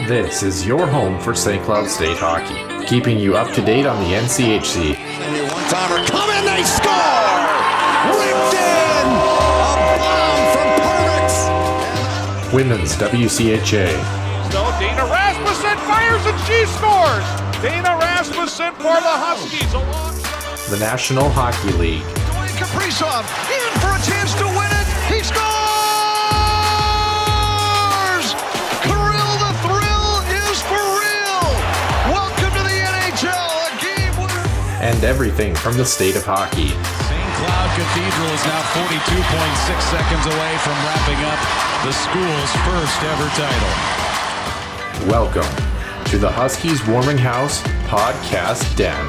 This is your home for St. Cloud State hockey, keeping you up to date on the NCHC. One-timer coming, they score! Ripped in! A bomb from Pervix! Women's WCHA. So Dana Rasmussen fires and she scores! Dana Rasmussen for the Huskies alongside The National Hockey League. Dwayne Kaprizov in for a chance to win it! He scores! Kirill, the thrill is for real! Welcome to the NHL, a game winner! And everything from the state of hockey. St. Cloud Cathedral is now 42.6 seconds away from wrapping up the school's first ever title. Welcome to the Huskies Warming House Podcast Den.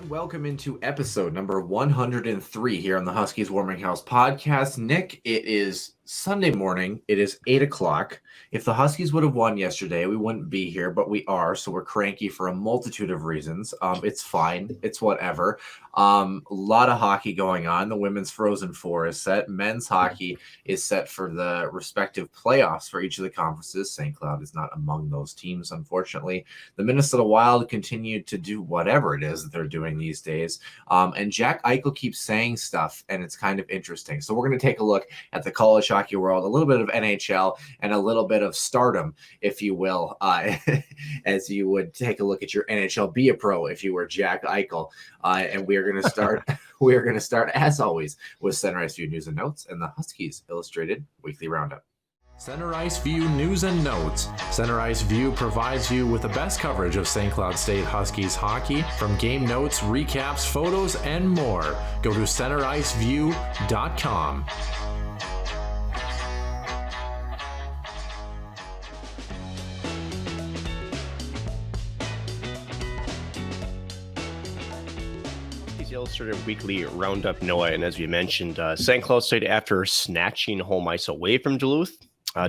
Welcome into episode number 103 here on the Huskies Warming House podcast. Nick, it is Sunday morning. It is 8 o'clock. If the Huskies would have won yesterday, we wouldn't be here, but we are, so we're cranky for a multitude of reasons. It's fine. It's whatever. A lot of hockey going on. The women's Frozen Four is set. Men's hockey is set for the respective playoffs for each of the conferences. St. Cloud is not among those teams, unfortunately. The Minnesota Wild continue to do whatever it is that they're doing these days. And Jack Eichel keeps saying stuff, and it's kind of interesting. So we're going to take a look at the college hockey world, a little bit of NHL, and a little bit of stardom, if you will, as you would take a look at your NHL Be a Pro if you were Jack Eichel. And we are going to start. We are going to start, as always, with Center Ice View news and notes and the Huskies Illustrated Weekly Roundup. Center Ice View news and notes. Center Ice View provides you with the best coverage of St. Cloud State Huskies hockey, from game notes, recaps, photos, and more. Go to centericeview.com. Illustrated Weekly Roundup, Noah, and as we mentioned, St. Cloud State, after snatching home ice away from Duluth,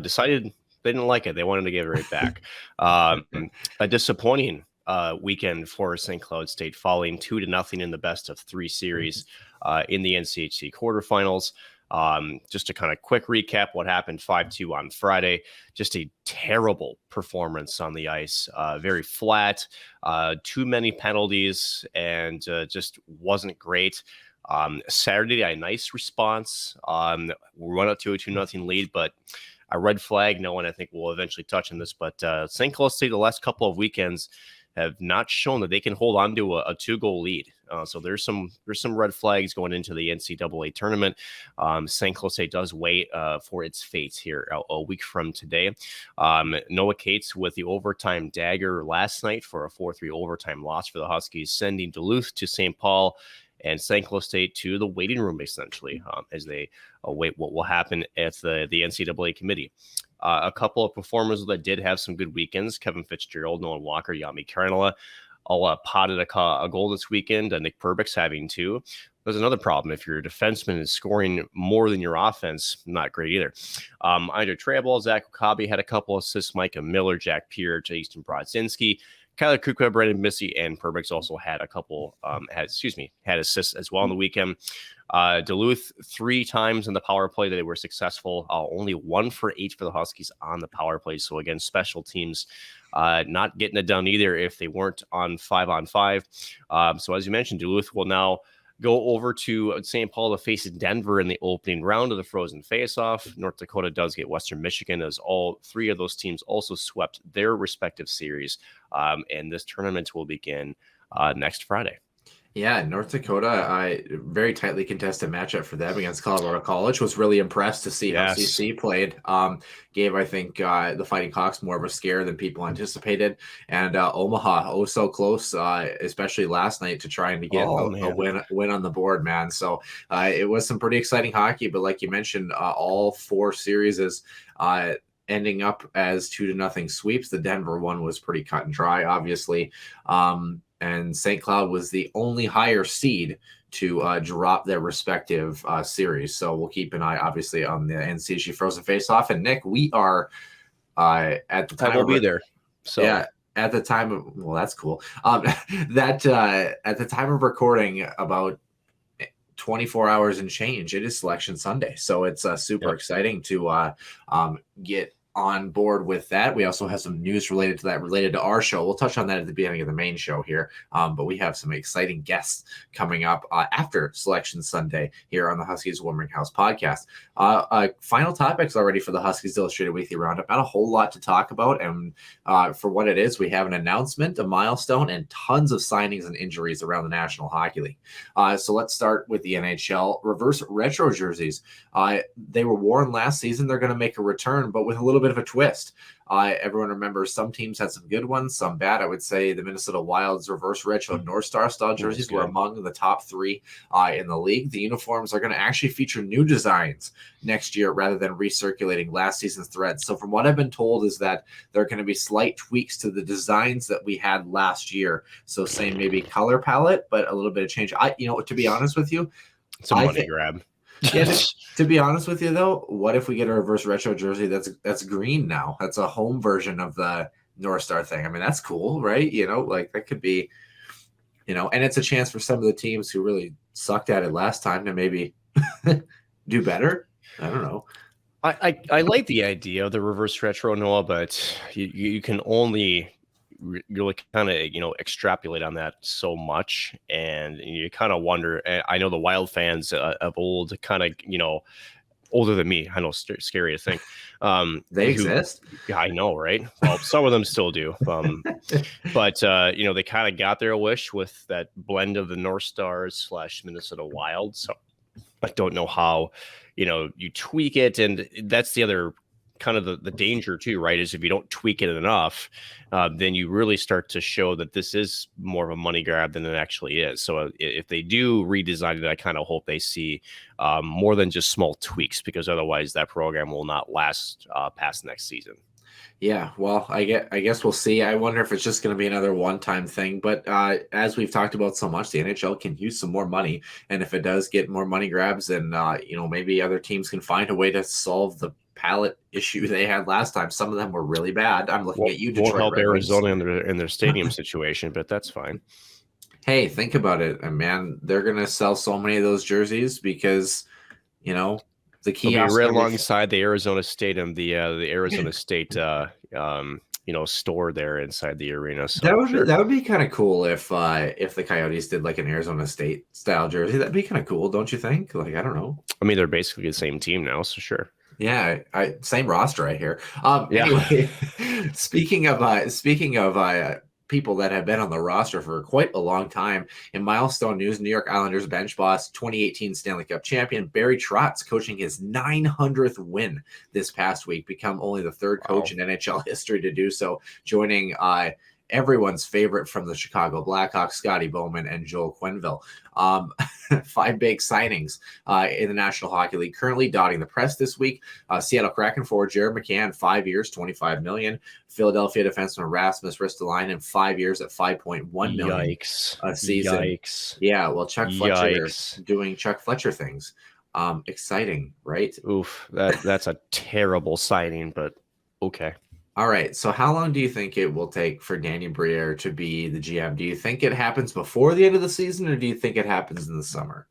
decided they didn't like it. They wanted to give it right back. A disappointing weekend for St. Cloud State, falling 2-0 in the best of three series in the NCHC quarterfinals. Just to kind of quick recap what happened: 5-2 on Friday. Just a terrible performance on the ice, very flat, too many penalties, and just wasn't great. Saturday, a nice response. We went up to a 2-0 lead, but a red flag. No one, I think, will eventually touch on this, but St. Cloud State the last couple of weekends have not shown that they can hold on to a 2-goal lead. So there's some red flags going into the NCAA tournament. St. Cloud State does wait for its fate here a week from today. Noah Cates with the overtime dagger last night for a 4-3 overtime loss for the Huskies, sending Duluth to St. Paul and St. Cloud State to the waiting room, essentially, as they await what will happen at the NCAA committee. A couple of performers that did have some good weekends: Kevin Fitzgerald, Nolan Walker, Yami Karanala, all potted a goal this weekend. Nick Pervix having two. There's another problem. If your defenseman is scoring more than your offense, not great either. Andre Trabal, Zach Okabe had a couple assists. Micah Miller, Jack Peer, Easton Brodzinski, Kyler Kuka, Brandon Missy, and Pervix also had a couple, had assists as well on the weekend. Duluth 3 times in the power play that they were successful. Only 1 for 8 for the Huskies on the power play. So again, special teams not getting it done either if they weren't on 5-on-5. So as you mentioned, Duluth will now go over to St. Paul to face Denver in the opening round of the Frozen Face-Off. North Dakota does get Western Michigan, as all 3 of those teams also swept their respective series. And this tournament will begin next Friday. Yeah, North Dakota, very tightly contested matchup for them against Colorado College. Was really impressed to see how CC played. Gave, I think, the Fighting Hawks more of a scare than people anticipated. And Omaha, so close, especially last night, to trying to get a win on the board, man. So it was some pretty exciting hockey. But like you mentioned, all 4 series is ending up as 2-0 sweeps. The Denver one was pretty cut and dry, obviously. and St. Cloud was the only higher seed to drop their respective series. So we'll keep an eye, obviously, on the NCHC Frozen Face-Off. And Nick, we are at the time. I will be there. So yeah, at the time of, well, that's cool. That at the time of recording, about 24 hours and change, it is Selection Sunday. So it's super exciting to get on board with that. We also have some news related to that, related to our show. We'll touch on that at the beginning of the main show here. But we have some exciting guests coming up after Selection Sunday here on the Huskies Warming House podcast. Final topics already for the Huskies Illustrated Weekly Roundup. Not a whole lot to talk about. And for what it is, we have an announcement, a milestone, and tons of signings and injuries around the National Hockey League. So let's start with the NHL. Reverse retro jerseys. They were worn last season. They're going to make a return, but with a little bit of a twist. Everyone remembers some teams had some good ones, some bad. I would say the Minnesota Wild's reverse retro North Star style jerseys were among the top 3 in the league. The uniforms are going to actually feature new designs next year rather than recirculating last season's threads. So from what I've been told is that there are going to be slight tweaks to the designs that we had last year. So same maybe color palette, but a little bit of change. To be honest with you, it's a money grab. Yeah, to be honest with you, though, what if we get a reverse retro jersey that's green now? That's a home version of the North Star thing. I mean, that's cool, right? That could be, and it's a chance for some of the teams who really sucked at it last time to maybe do better. I don't know. I like the idea of the reverse retro, Noah, but you can only really kind of extrapolate on that so much, and you kind of wonder. And I know the Wild fans of old, kind of older than me. I know, scary to think. They exist. Yeah, I know, right? Well, some of them still do. But they kind of got their wish with that blend of the North Stars / Minnesota Wild. So I don't know how you tweak it, and that's the other kind of the danger too, right? Is if you don't tweak it enough, then you really start to show that this is more of a money grab than it actually is. So if they do redesign it, I kind of hope they see more than just small tweaks, because otherwise that program will not last past next season. Yeah, well, I guess we'll see. I wonder if it's just going to be another one-time thing. But as we've talked about so much, the NHL can use some more money, and if it does get more money grabs, then maybe other teams can find a way to solve the palette issue they had last time. Some of them were really bad. I'm looking at you, Detroit. Won't help Arizona in their stadium situation, but that's fine. Hey, think about it, and man. They're going to sell so many of those jerseys because the kiosk right alongside the Arizona Stadium, the Arizona State store there inside the arena. So that would be kind of cool if the Coyotes did like an Arizona State style jersey. That'd be kind of cool, don't you think? Like, I don't know. I mean, they're basically the same team now, so sure. Yeah, same roster right here. Anyway, speaking of people that have been on the roster for quite a long time, in milestone news, New York Islanders bench boss, 2018 Stanley Cup champion Barry Trotz coaching his 900th win this past week, become only the third coach in NHL history to do so, joining everyone's favorite from the Chicago Blackhawks, Scotty Bowman and Joel Quenneville. 5 big signings in the National Hockey League currently dotting the press this week. Seattle Kraken forward Jared McCann, 5 years, $25 million. Philadelphia defenseman Rasmus Ristolainen, 5 years at $5.1 million. Yikes. A season. Yikes. Yeah, well, Chuck Fletcher doing Chuck Fletcher things. Exciting, right? Oof, that's a terrible signing, but okay. All right. So how long do you think it will take for Danny Briere to be the GM? Do you think it happens before the end of the season, or do you think it happens in the summer?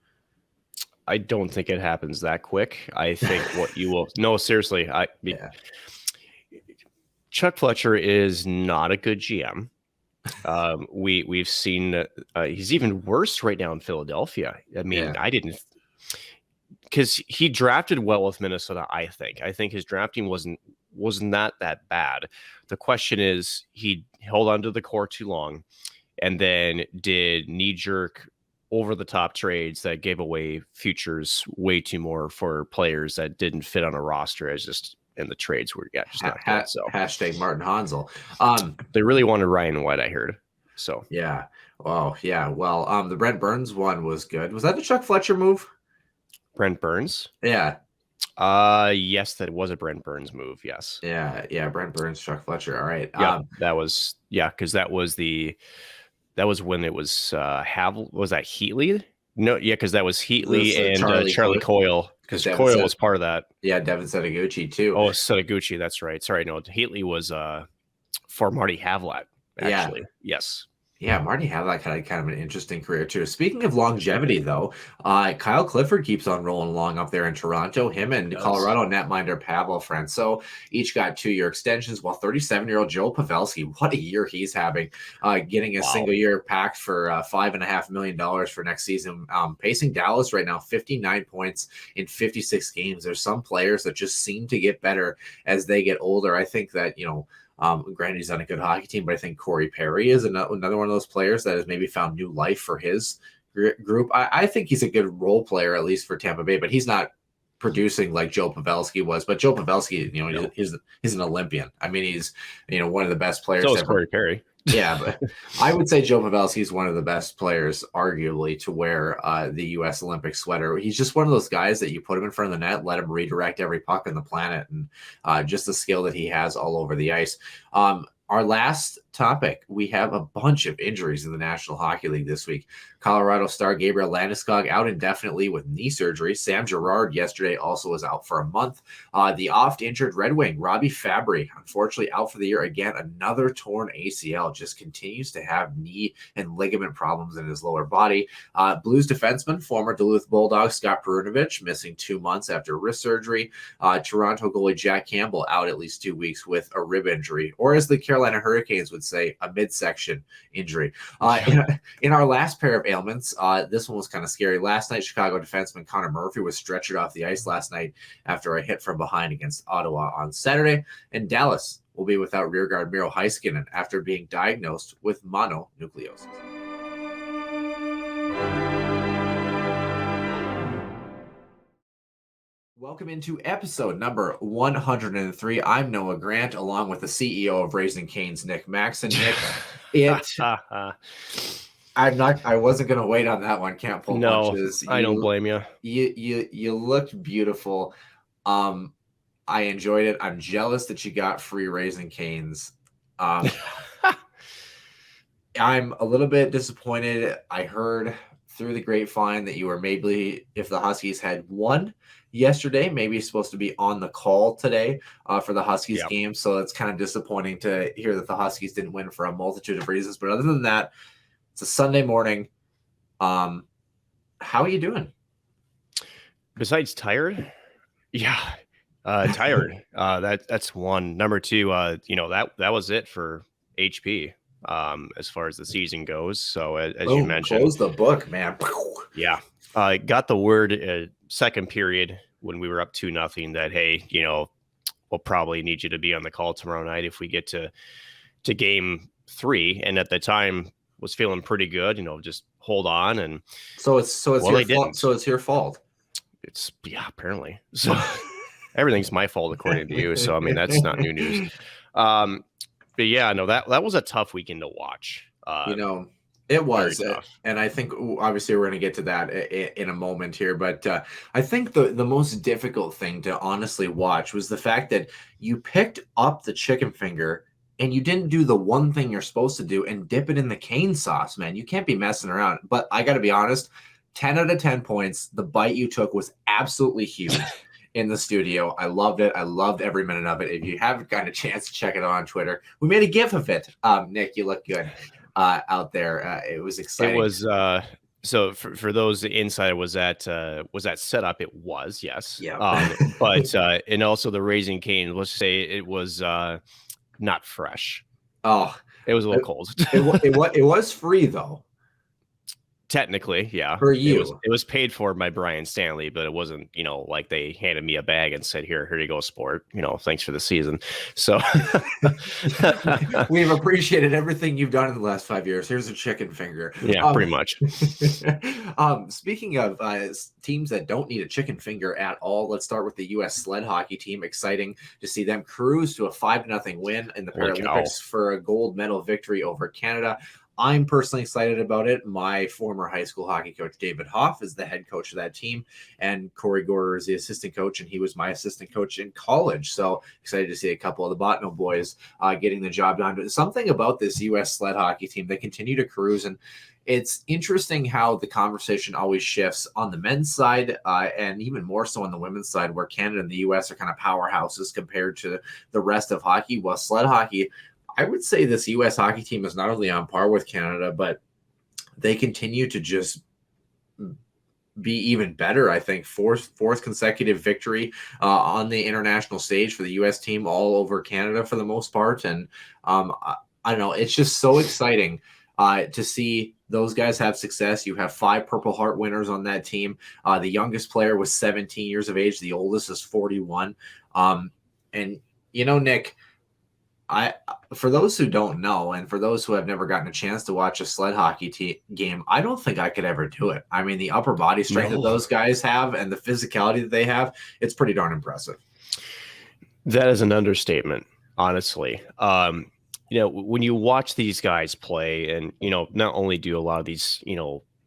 I don't think it happens that quick. I think what you will – no, seriously. Chuck Fletcher is not a good GM. We've seen he's even worse right now in Philadelphia. I mean, I didn't – because he drafted well with Minnesota, I think. I think his drafting was not that bad. The question is, he held on to the core too long and then did knee-jerk over-the-top trades that gave away futures way too more for players that didn't fit on a roster, as just and the trades were just not good. So hashtag Martin Hansel. They really wanted Ryan White, I heard. So yeah. Oh yeah. Well, the Brent Burns one was good. Was that the Chuck Fletcher move? Brent Burns? Yeah. Yes, that was a Brent Burns move. Yes. Yeah. Brent Burns, Chuck Fletcher. All right. Yeah, that was because that that was when it was was that Heatley? No, yeah, because that was Heatley and Charlie Coyle. Because Coyle was part of that. Yeah, Devin Setaguchi too. Oh, Setaguchi, that's right. Sorry, no, Heatley was for Marty Havlat, actually. Yeah. Yes. Yeah, Marty Havlat had kind of an interesting career too. Speaking of longevity, though, Kyle Clifford keeps on rolling along up there in Toronto. Him and Colorado netminder Pavel Francouz each got 2-year extensions, while 37-year-old Joe Pavelski, what a year he's having, getting a single year pact for $5.5 million for next season. Pacing Dallas right now, 59 points in 56 games. There's some players that just seem to get better as they get older. I think that, granted, he's on a good hockey team, but I think Corey Perry is another one of those players that has maybe found new life for his group. I think he's a good role player, at least for Tampa Bay, but he's not producing like Joe Pavelski was. But Joe Pavelski, he's an Olympian. I mean, he's one of the best players. So is Corey Perry. Yeah, but I would say Joe Pavelski is one of the best players, arguably, to wear the U.S. Olympic sweater. He's just one of those guys that you put him in front of the net, let him redirect every puck on the planet, and just the skill that he has all over the ice. Our last topic, we have a bunch of injuries in the National Hockey League this week. Colorado star Gabriel Landeskog out indefinitely with knee surgery. Sam Girard yesterday also was out for a month. The oft-injured Red Wing, Robbie Fabry, unfortunately out for the year again. Another torn ACL, just continues to have knee and ligament problems in his lower body. Blues defenseman, former Duluth Bulldog Scott Perunovich, missing 2 months after wrist surgery. Toronto goalie Jack Campbell out at least 2 weeks with a rib injury, or as the Carolina Hurricanes would say, a midsection injury. In our last pair of ailments, this one was kind of scary. Last night, Chicago defenseman Connor Murphy was stretchered off the ice last night after a hit from behind against Ottawa on Saturday. And Dallas will be without rearguard Miro Heiskanen after being diagnosed with mononucleosis. Welcome into episode number 103. I'm Noah Grant, along with the CEO of Raising Cane's, Nick Maxon. Nick, I wasn't going to wait on that one. Can't pull punches. I don't blame you. You looked beautiful. I enjoyed it. I'm jealous that you got free Raising Cane's. I'm a little bit disappointed. I heard through the grapevine that you were maybe, if the Huskies had won yesterday, maybe supposed to be on the call today for the Huskies game. So it's kind of disappointing to hear that the Huskies didn't win for a multitude of reasons. But other than that, it's a Sunday morning. How are you doing? Besides tired? Yeah. Tired. That's one. Number two, that was it for HP as far as the season goes. So as you mentioned, close the book, man. Yeah. Got the word second period when we were up 2-0 that, hey, we'll probably need you to be on the call tomorrow night if we get to game 3. And at the time was feeling pretty good, just hold on. And so it's your fault. So it's your fault. It's apparently. So everything's my fault according to you. So I mean, that's not new news. But yeah, no, that was a tough weekend to watch. It was, and I think obviously we're going to get to that in a moment here, but I think the most difficult thing to honestly watch was the fact that you picked up the chicken finger and you didn't do the one thing you're supposed to do and dip it in the cane sauce, man. You can't be messing around. But I got to be honest, 10 out of 10 points. The bite you took was absolutely huge in the studio. I loved it. I loved every minute of it. If you haven't gotten a chance to check it out on Twitter, we made a GIF of it. Nick, you look good. Out there, it was exciting. It was so for those inside, was that set up? It was, yes. Yeah. But and also the Raising Cane, let's say it was not fresh. Oh, it was a little cold. It was free though. Technically, yeah. For you. It was paid for by Brian Stanley, but it wasn't, like they handed me a bag and said, here you go, sport. Thanks for the season. So we've appreciated everything you've done in the last 5 years. Here's a chicken finger. Yeah, pretty much. Speaking of teams that don't need a chicken finger at all, let's start with the U.S. Sled hockey team. Exciting to see them cruise to a 5-0 win in the Paralympics for a gold medal victory over Canada. I'm personally excited about it. My former high school hockey coach, David Hoff, is the head coach of that team, and Corey Gorder is the assistant coach, and he was my assistant coach in college. So excited to see a couple of the Botno boys getting the job done. But something about this U.S. sled hockey team, they continue to cruise, and it's interesting how the conversation always shifts on the men's side and even more so on the women's side, where Canada and the U.S. are kind of powerhouses compared to the rest of hockey. While sled hockey, I would say this U.S. hockey team is not only on par with Canada, but they continue to just be even better. I think fourth consecutive victory on the international stage for the U.S. team, all over Canada for the most part. And I don't know, it's just so exciting to see those guys have success. You have 5 Purple Heart winners on that team. The youngest player was 17 years of age. The oldest is 41. And, Nick, for those who don't know, and for those who have never gotten a chance to watch a sled hockey game, I don't think I could ever do it. I mean, the upper body strength that those guys have and the physicality that they have, it's pretty darn impressive. That is an understatement, honestly. When you watch these guys play, and, not only do a lot of these,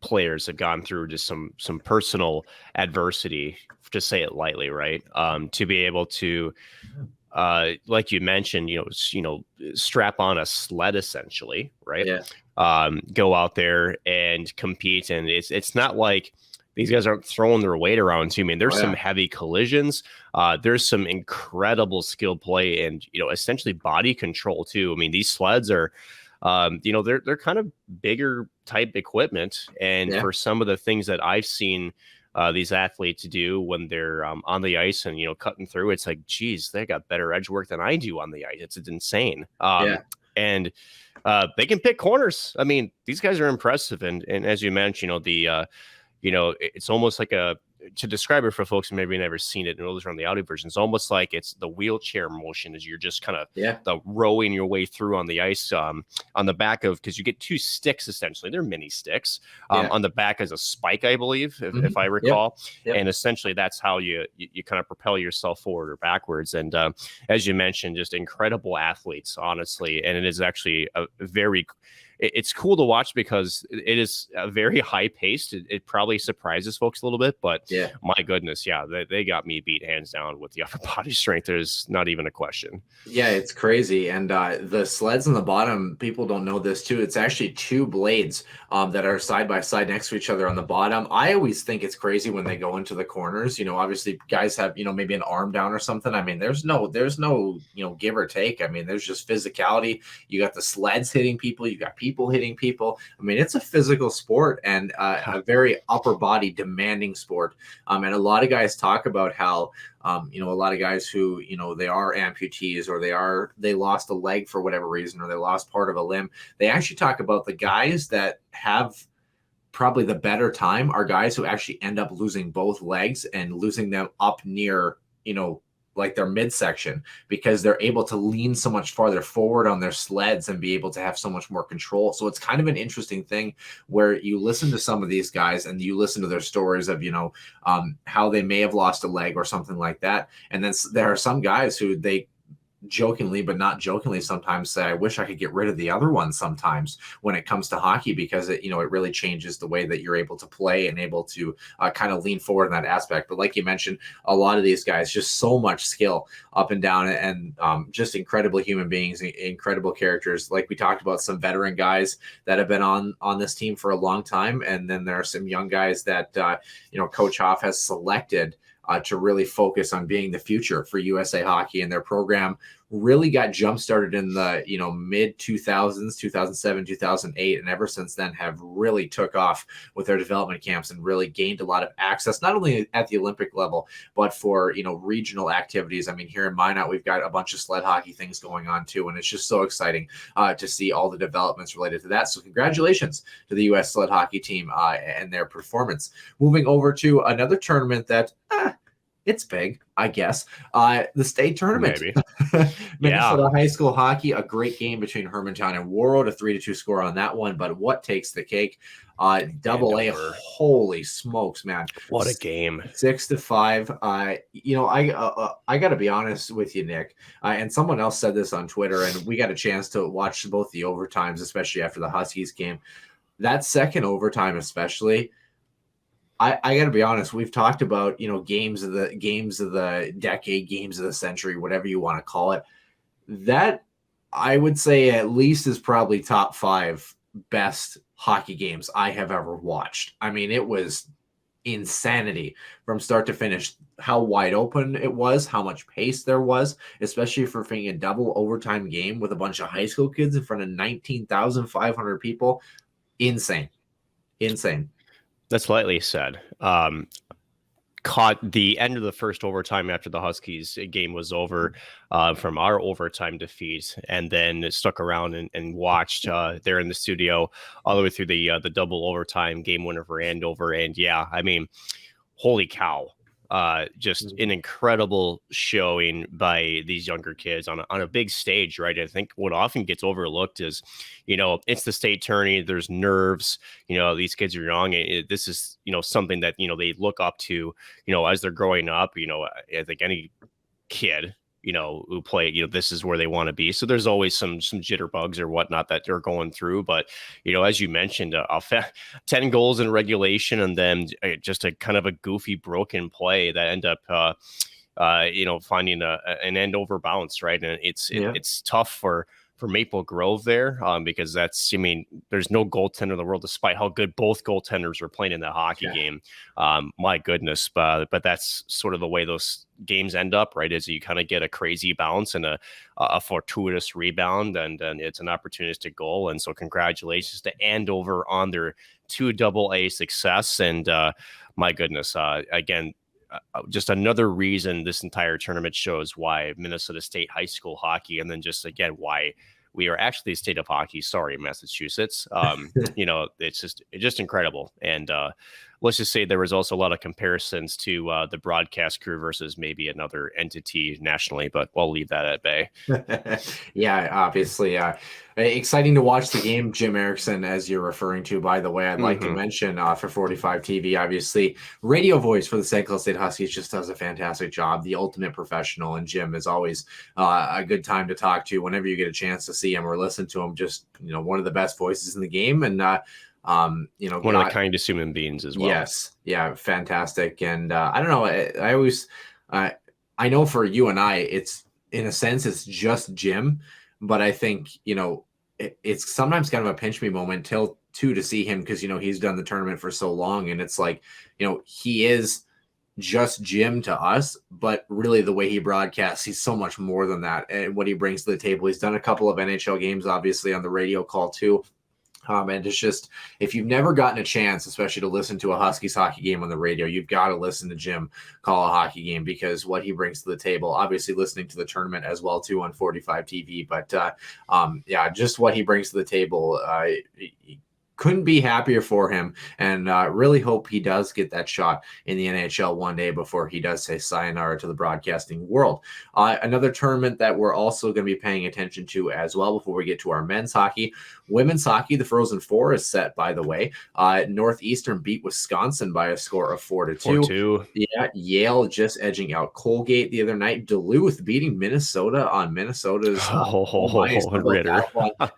players have gone through just some personal adversity, to say it lightly, right? To be able to, like you mentioned, strap on a sled essentially, right? Yeah. Go out there and compete. And it's not like these guys aren't throwing their weight around too. I mean, there's some heavy collisions. There's some incredible skill play and, essentially body control too. I mean, these sleds are, they're kind of bigger type equipment. And for some of the things that I've seen these athletes do when they're on the ice and, cutting through, it's like, geez, they got better edge work than I do on the ice. It's insane. And they can pick corners. I mean, these guys are impressive. And as you mentioned, it's almost like to describe it for folks who maybe never seen it and those are on the audio version, it's almost like it's the wheelchair motion as you're just kind of the rowing your way through on the ice on the back of, because you get 2 sticks, essentially. They're mini sticks. On the back is a spike, I believe, if I recall. Yep. And essentially that's how you kind of propel yourself forward or backwards. And as you mentioned, just incredible athletes, honestly. And it is actually it's cool to watch because it is very high paced. It probably surprises folks a little bit, but my goodness, they got me beat hands down with the upper body strength. There's not even a question. Yeah, it's crazy. And the sleds on the bottom, people don't know this too. It's actually 2 blades that are side by side next to each other on the bottom. I always think it's crazy when they go into the corners. Obviously guys have, maybe an arm down or something. I mean, there's no, give or take. I mean, there's just physicality. You got the sleds hitting people. You got people hitting people. I mean, it's a physical sport and a very upper body demanding sport. And a lot of guys talk about how, a lot of guys who, they are amputees or they lost a leg for whatever reason, or they lost part of a limb. They actually talk about the guys that have probably the better time are guys who actually end up losing both legs and losing them up near, like their midsection, because they're able to lean so much farther forward on their sleds and be able to have so much more control. So it's kind of an interesting thing where you listen to some of these guys and you listen to their stories of, how they may have lost a leg or something like that. And then there are some guys who they jokingly, but not jokingly, sometimes say, I wish I could get rid of the other one sometimes when it comes to hockey, because it really changes the way that you're able to play and able to kind of lean forward in that aspect. But like you mentioned, a lot of these guys, just so much skill up and down, and just incredible human beings, incredible characters. Like we talked about, some veteran guys that have been on this team for a long time. And then there are some young guys that, Coach Hoff has selected to really focus on being the future for USA Hockey, and their program really got jump-started in the mid 2000s, 2007, 2008, and ever since then have really took off with their development camps and really gained a lot of access, not only at the Olympic level, but for regional activities. I mean, here in Minot, we've got a bunch of sled hockey things going on too, and it's just so exciting to see all the developments related to that. So congratulations to the U.S. sled hockey team and their performance. Moving over to another tournament that it's big, I guess. The state tournament, Maybe. Minnesota high school hockey, a great game between Hermantown and Warroad, a 3-2 score on that one. But what takes the cake? Double A, holy smokes, man! What a game! 6-5. I got to be honest with you, Nick. And someone else said this on Twitter, and we got a chance to watch both the overtimes, especially after the Huskies game. That second overtime, especially. I got to be honest. We've talked about games of the decade, games of the century, whatever you want to call it. That I would say at least is probably top 5 best hockey games I have ever watched. I mean, it was insanity from start to finish. How wide open it was, how much pace there was, especially for being a double overtime game with a bunch of high school kids in front of 19,500 people. Insane. That's lightly said. Caught the end of the first overtime after the Huskies game was over from our overtime defeat, and then stuck around and watched there in the studio all the way through the double overtime game winner for Andover. And yeah, I mean, holy cow. Just an incredible showing by these younger kids on a big stage, right? I think what often gets overlooked is, it's the state tourney. There's nerves. These kids are young. This is, something that, they look up to, as they're growing up. I think any kid, who play, this is where they want to be. So there's always some jitterbugs or whatnot that they're going through. But, as you mentioned, 10 goals in regulation, and then just a kind of a goofy broken play that end up, finding an end over bounce, right? And it's tough for Maple Grove there, because there's no goaltender in the world, despite how good both goaltenders were playing in that hockey game. My goodness. But that's sort of the way those games end up, right? Is you kind of get a crazy bounce and a fortuitous rebound, and it's an opportunistic goal. And so congratulations to Andover on their 2 AA success. And my goodness, again, just another reason this entire tournament shows why Minnesota State high school hockey, and then just again why we are actually a state of hockey. Sorry, Massachusetts. It's just incredible. And let's just say there was also a lot of comparisons to the broadcast crew versus maybe another entity nationally, but we'll leave that at bay. Yeah, obviously. Exciting to watch the game, Jim Erickson, as you're referring to, by the way. I'd like to mention for 45 TV, obviously, radio voice for the St. Cloud State Huskies just does a fantastic job. The ultimate professional, and Jim is always a good time to talk to whenever you get a chance to see him or listen to him. Just, one of the best voices in the game. And, one of the kindest human beings as well. Yes. Yeah. Fantastic. And I don't know. I always, I know for you and I, it's in a sense, it's just Jim, but I think, it's sometimes kind of a pinch me moment too, to see him, because, he's done the tournament for so long, and it's like, he is just Jim to us, but really the way he broadcasts, he's so much more than that. And what he brings to the table, he's done a couple of NHL games, obviously, on the radio call too. And it's just, if you've never gotten a chance, especially to listen to a Huskies hockey game on the radio, you've got to listen to Jim call a hockey game, because what he brings to the table, obviously listening to the tournament as well too on 45 TV, but just what he brings to the table, couldn't be happier for him, and really hope he does get that shot in the NHL one day before he does say sayonara to the broadcasting world. Another tournament that we're also going to be paying attention to as well before we get to our men's hockey. Women's hockey, the Frozen Four is set, by the way. Northeastern beat Wisconsin by a score of 4-2. Yeah, Yale just edging out Colgate the other night. Duluth beating Minnesota on Minnesota's Ritter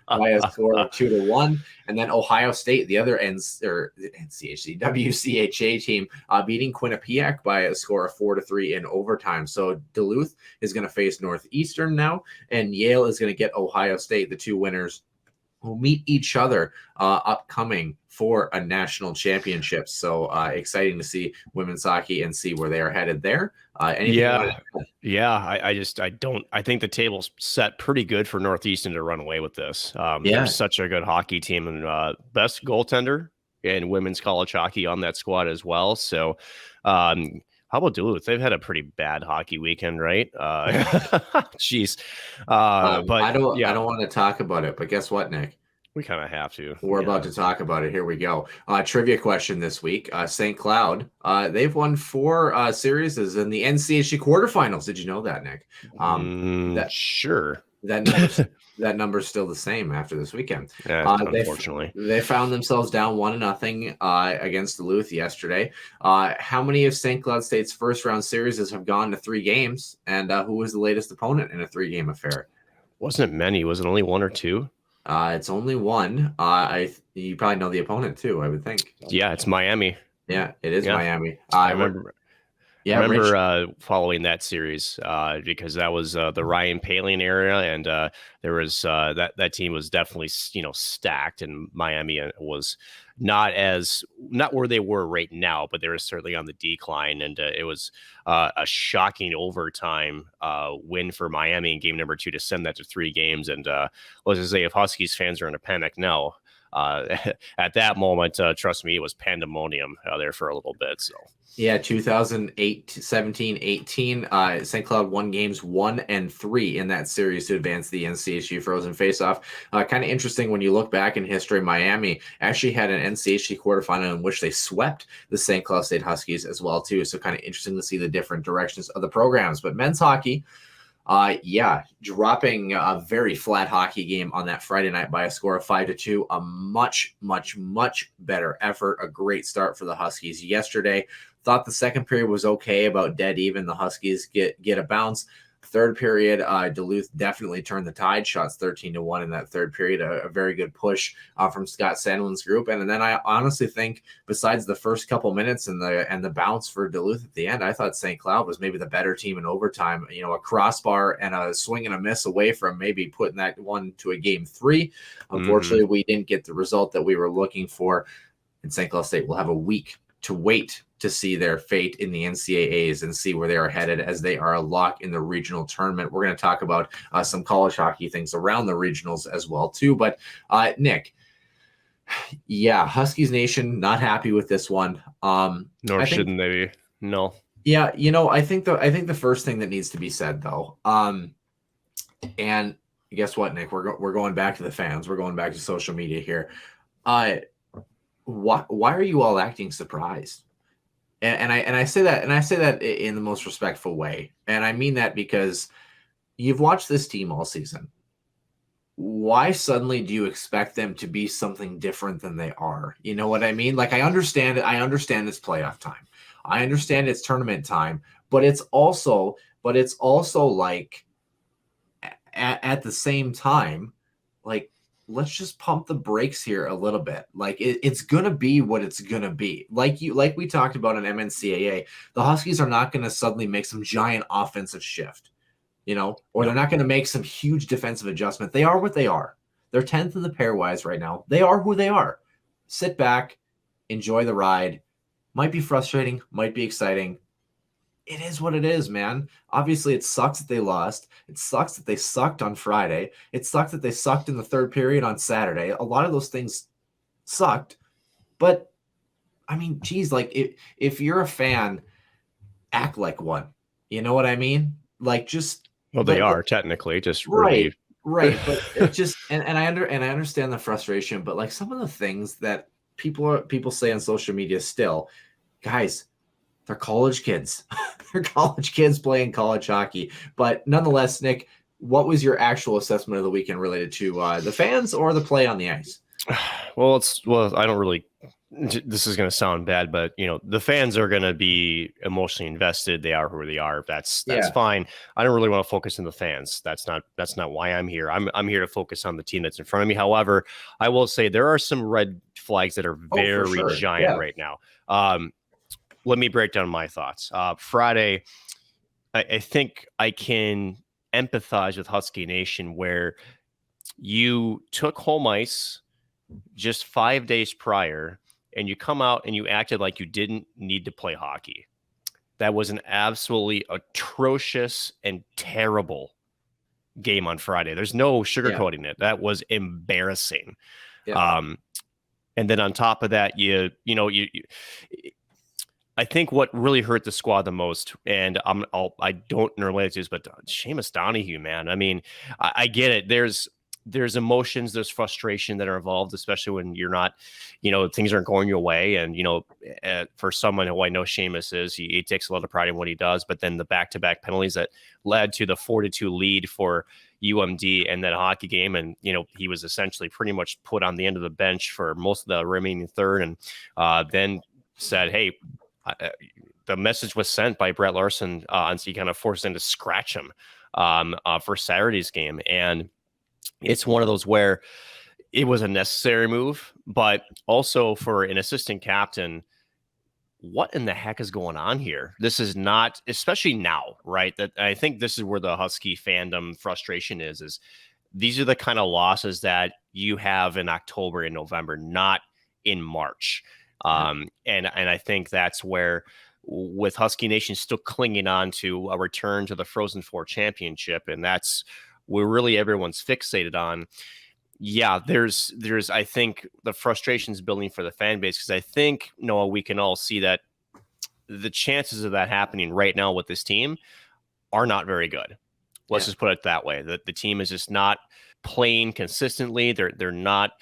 by a score of 2-1. And then Ohio State, the other WCHA team, beating Quinnipiac by a score of 4-3 in overtime. So Duluth is going to face Northeastern now, and Yale is going to get Ohio State. The two winners will meet each other upcoming for a national championship. So exciting to see women's hockey and see where they are headed there. I think the table's set pretty good for Northeastern to run away with this. They're such a good hockey team, and best goaltender in women's college hockey on that squad as well. So how about Duluth? They've had a pretty bad hockey weekend, right? Jeez. But I don't want to talk about it, but guess what, Nick? We kind of have to. We're about to talk about it. Here we go. Trivia question this week. St. Cloud, they've won 4 series in the NCHC quarterfinals. Did you know that, Nick? Sure. That number's still the same after this weekend. Unfortunately. They found themselves down 1-0 against Duluth yesterday. How many of St. Cloud State's first round series have gone to 3 games? And who was the latest opponent in a 3-game affair? Wasn't it many? Was it only 1 or 2? It's only 1. You probably know the opponent too, I would think. Yeah, it's Miami. Yeah, it is Miami. I remember. Yeah, I remember following that series because that was the Ryan Paling era, and there was that team was definitely stacked, and Miami was not where they were right now, but they were certainly on the decline, and it was a shocking overtime win for Miami in game number 2 to send that to 3 games. And let's just say, if Huskies fans are in a panic now, at that moment, trust me, it was pandemonium there for a little bit. So. Yeah, 2008, 17, 18. St. Cloud won games 1 and 3 in that series to advance the NCHC Frozen Faceoff. Kind of interesting when you look back in history. Miami actually had an NCHC quarterfinal in which they swept the St. Cloud State Huskies as well too. So kind of interesting to see the different directions of the programs. But men's hockey, dropping a very flat hockey game on that Friday night by a score of 5-2. A much, much, much better effort. A great start for the Huskies yesterday. Thought the second period was okay, about dead even. The Huskies get a bounce. Third period, Duluth definitely turned the tide. Shots 13-1 in that third period. A very good push from Scott Sandlin's group. And then I honestly think, besides the first couple minutes and the bounce for Duluth at the end, I thought St. Cloud was maybe the better team in overtime. A crossbar and a swing and a miss away from maybe putting that one to a game 3. Unfortunately, we didn't get the result that we were looking for. And St. Cloud State will have a week to wait to see their fate in the NCAAs and see where they are headed, as they are a lock in the regional tournament. We're going to talk about some college hockey things around the regionals as well too. But Nick, Huskies Nation not happy with this one. Nor shouldn't they be. No. Yeah, I think the first thing that needs to be said though, and guess what, Nick? We're going back to the fans. We're going back to social media here. Why are you all acting surprised? And I say that in the most respectful way. And I mean that because you've watched this team all season. Why suddenly do you expect them to be something different than they are? You know what I mean? Like, I understand it. I understand it's playoff time. I understand it's tournament time, but it's also like at the same time, like, let's just pump the brakes here a little bit. Like, it's going to be what it's going to be. Like we talked about in MNCAA, the Huskies are not going to suddenly make some giant offensive shift, or they're not going to make some huge defensive adjustment. They are what they are. They're 10th in the pairwise right now. They are who they are. Sit back, enjoy the ride. Might be frustrating, might be exciting. It is what it is, man. Obviously, it sucks that they lost. It sucks that they sucked on Friday. It sucks that they sucked in the third period on Saturday. A lot of those things sucked. But, I mean, geez, like, if you're a fan, act like one. You know what I mean? Like, just... Well, they are, technically. Just right. Right. But it just... And I understand the frustration, but, like, some of the things that people say on social media still, guys... They're college kids. They're college kids playing college hockey. But nonetheless, Nick, what was your actual assessment of the weekend related to the fans or the play on the ice? Well, I don't really. This is going to sound bad, but the fans are going to be emotionally invested. They are who they are. That's fine. I don't really want to focus on the fans. That's not why I'm here. I'm here to focus on the team that's in front of me. However, I will say there are some red flags that are very giant right now. Let me break down my thoughts. Friday, I think I can empathize with Husky Nation, where you took home ice just 5 days prior and you come out and you acted like you didn't need to play hockey. That was an absolutely atrocious and terrible game on Friday. There's no sugarcoating it. That was embarrassing. Yeah. And then on top of that, you I think what really hurt the squad the most, and I don't normally do this, but Seamus Donahue, man. I mean, I get it. there's emotions, there's frustration that are involved, especially when you're not, things aren't going your way. And, for someone who I know Seamus is, he takes a lot of pride in what he does, but then the back-to-back penalties that led to the 4-2 lead for UMD in that hockey game. And, he was essentially pretty much put on the end of the bench for most of the remaining third. And then said, hey, the message was sent by Brett Larson, and so he kind of forced him to scratch him for Saturday's game. And it's one of those where it was a necessary move, but also for an assistant captain, what in the heck is going on here? This is not, especially now, right? That I think this is where the Husky fandom frustration is these are the kind of losses that you have in October and November, not in March. And I think that's where, with Husky Nation still clinging on to a return to the Frozen Four championship, and that's where really everyone's fixated on. Yeah, there's I think the frustration's building for the fan base, because I think, Noah, we can all see that the chances of that happening right now with this team are not very good. Let's just put it that way. The team is just not playing consistently. They're not.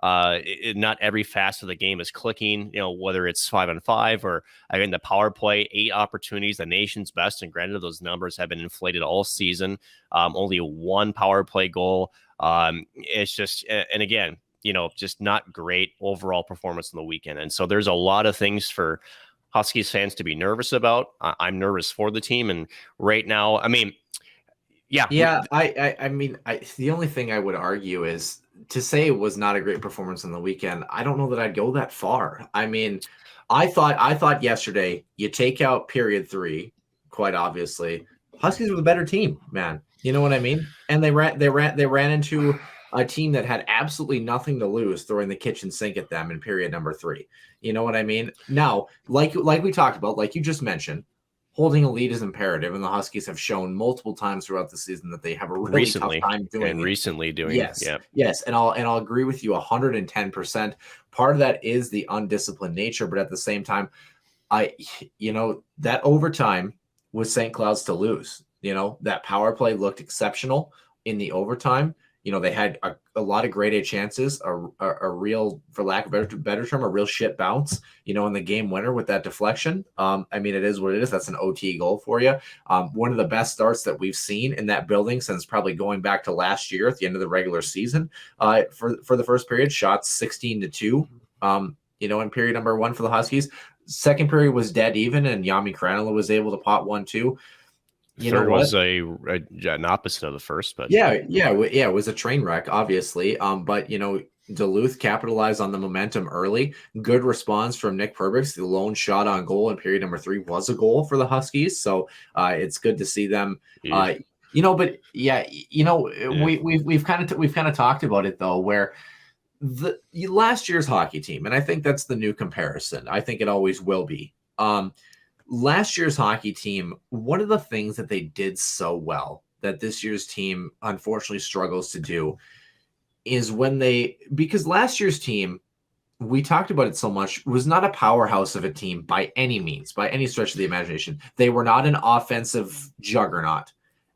Not every facet of the game is clicking, whether it's 5-on-5 or the power play, 8 opportunities, the nation's best. And granted, those numbers have been inflated all season. Only 1 power play goal. It's just, and again, just not great overall performance on the weekend. And so there's a lot of things for Huskies fans to be nervous about. I'm nervous for the team. And right now, the only thing I would argue is, to say it was not a great performance on the weekend, I don't know that I'd go that far. I mean, I thought yesterday, you take out period 3, quite obviously, Huskies were the better team, man. You know what I mean? And they ran into a team that had absolutely nothing to lose, throwing the kitchen sink at them in period number 3. You know what I mean? Now, like we talked about, like you just mentioned, holding a lead is imperative, and the Huskies have shown multiple times throughout the season that they have a really tough time doing it. Yes, and I'll agree with you 110%. Part of that is the undisciplined nature, but at the same time, that overtime was St. Cloud's to lose. That power play looked exceptional in the overtime. They had a lot of grade A chances, a real, for lack of a better term, a real shit bounce, in the game winner with that deflection. It is what it is. That's an OT goal for you. One of the best starts that we've seen in that building since probably going back to last year at the end of the regular season. For the first period, shots 16-2, in period number 1 for the Huskies. Second period was dead even, and Yami Kranola was able to pot 1-2. Third was an opposite of the first, but it was a train wreck, obviously. But Duluth capitalized on the momentum early. Good response from Nick Perbix. The lone shot on goal in period number 3 was a goal for the Huskies, so it's good to see them. We've kind of talked about it though, where the last year's hockey team, and I think that's the new comparison. I think it always will be. Last year's hockey team, one of the things that they did so well that this year's team unfortunately struggles to do is because last year's team, we talked about it so much, was not a powerhouse of a team by any means, by any stretch of the imagination. They were not an offensive juggernaut,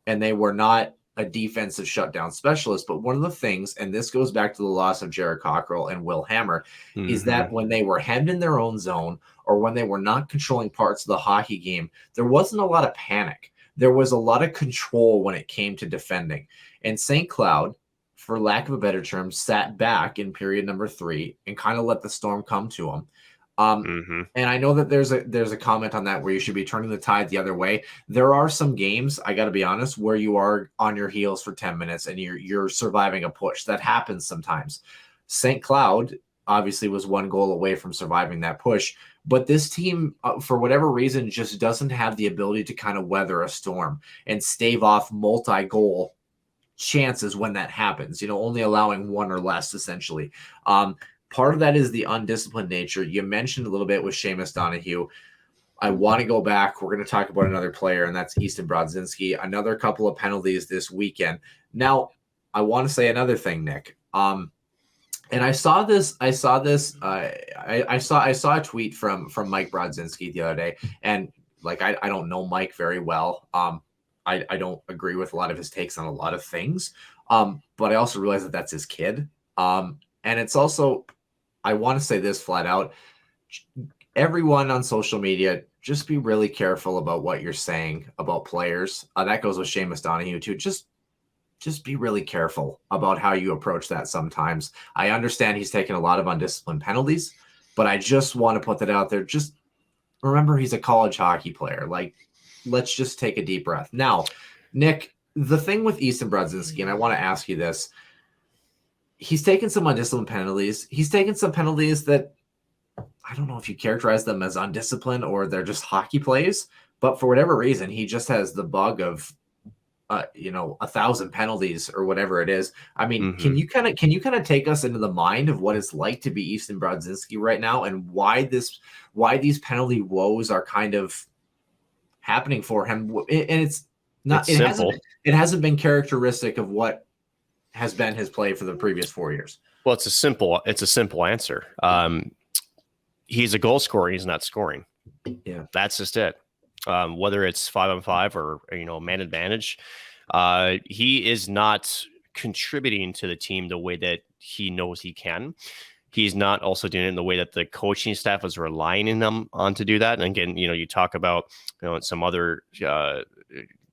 and they were not a defensive shutdown specialist. But one of the things, and this goes back to the loss of Jared Cockrell and Will Hammer, is that when they were hemmed in their own zone, or when they were not controlling parts of the hockey game, there wasn't a lot of panic. There was a lot of control when it came to defending. And St. Cloud, for lack of a better term, sat back in period number 3 and kind of let the storm come to them. And I know that there's a comment on that where you should be turning the tide the other way. There are some games, I got to be honest, where you are on your heels for 10 minutes and you're surviving a push. That happens sometimes. St. Cloud obviously was 1 goal away from surviving that push, but this team, for whatever reason, just doesn't have the ability to kind of weather a storm and stave off multi-goal chances when that happens, only allowing 1 or less essentially. Part of that is the undisciplined nature. You mentioned a little bit with Seamus Donahue. I want to go back. We're going to talk about another player, and that's Easton Brodzinski. Another couple of penalties this weekend. Now, I want to say another thing, Nick. And I saw a tweet from Mike Brodzinski the other day, and I don't know Mike very well. I don't agree with a lot of his takes on a lot of things. But I also realize that that's his kid. And it's also, I want to say this flat out. Everyone on social media, just be really careful about what you're saying about players. That goes with Seamus Donahue too. Just be really careful about how you approach that sometimes. I understand he's taken a lot of undisciplined penalties, but I just want to put that out there. Just remember he's a college hockey player. Like, let's just take a deep breath. Now, Nick, the thing with Easton Brodzinski, and I want to ask you this, he's taken some undisciplined penalties. He's taken some penalties that I don't know if you characterize them as undisciplined or they're just hockey plays, but for whatever reason, he just has the bug of 1,000 penalties or whatever it is. I mean, can you kind of take us into the mind of what it's like to be Easton Brodzinski right now, and why these penalty woes are kind of happening for him? And it's not, it hasn't been characteristic of what has been his play for the previous 4 years. Well, it's a simple answer. He's a goal scorer. He's not scoring. Yeah, that's just it. Whether it's 5-on-5 or man advantage, he is not contributing to the team the way that he knows he can. He's not also doing it in the way that the coaching staff is relying on to do that. And again, you talk about some other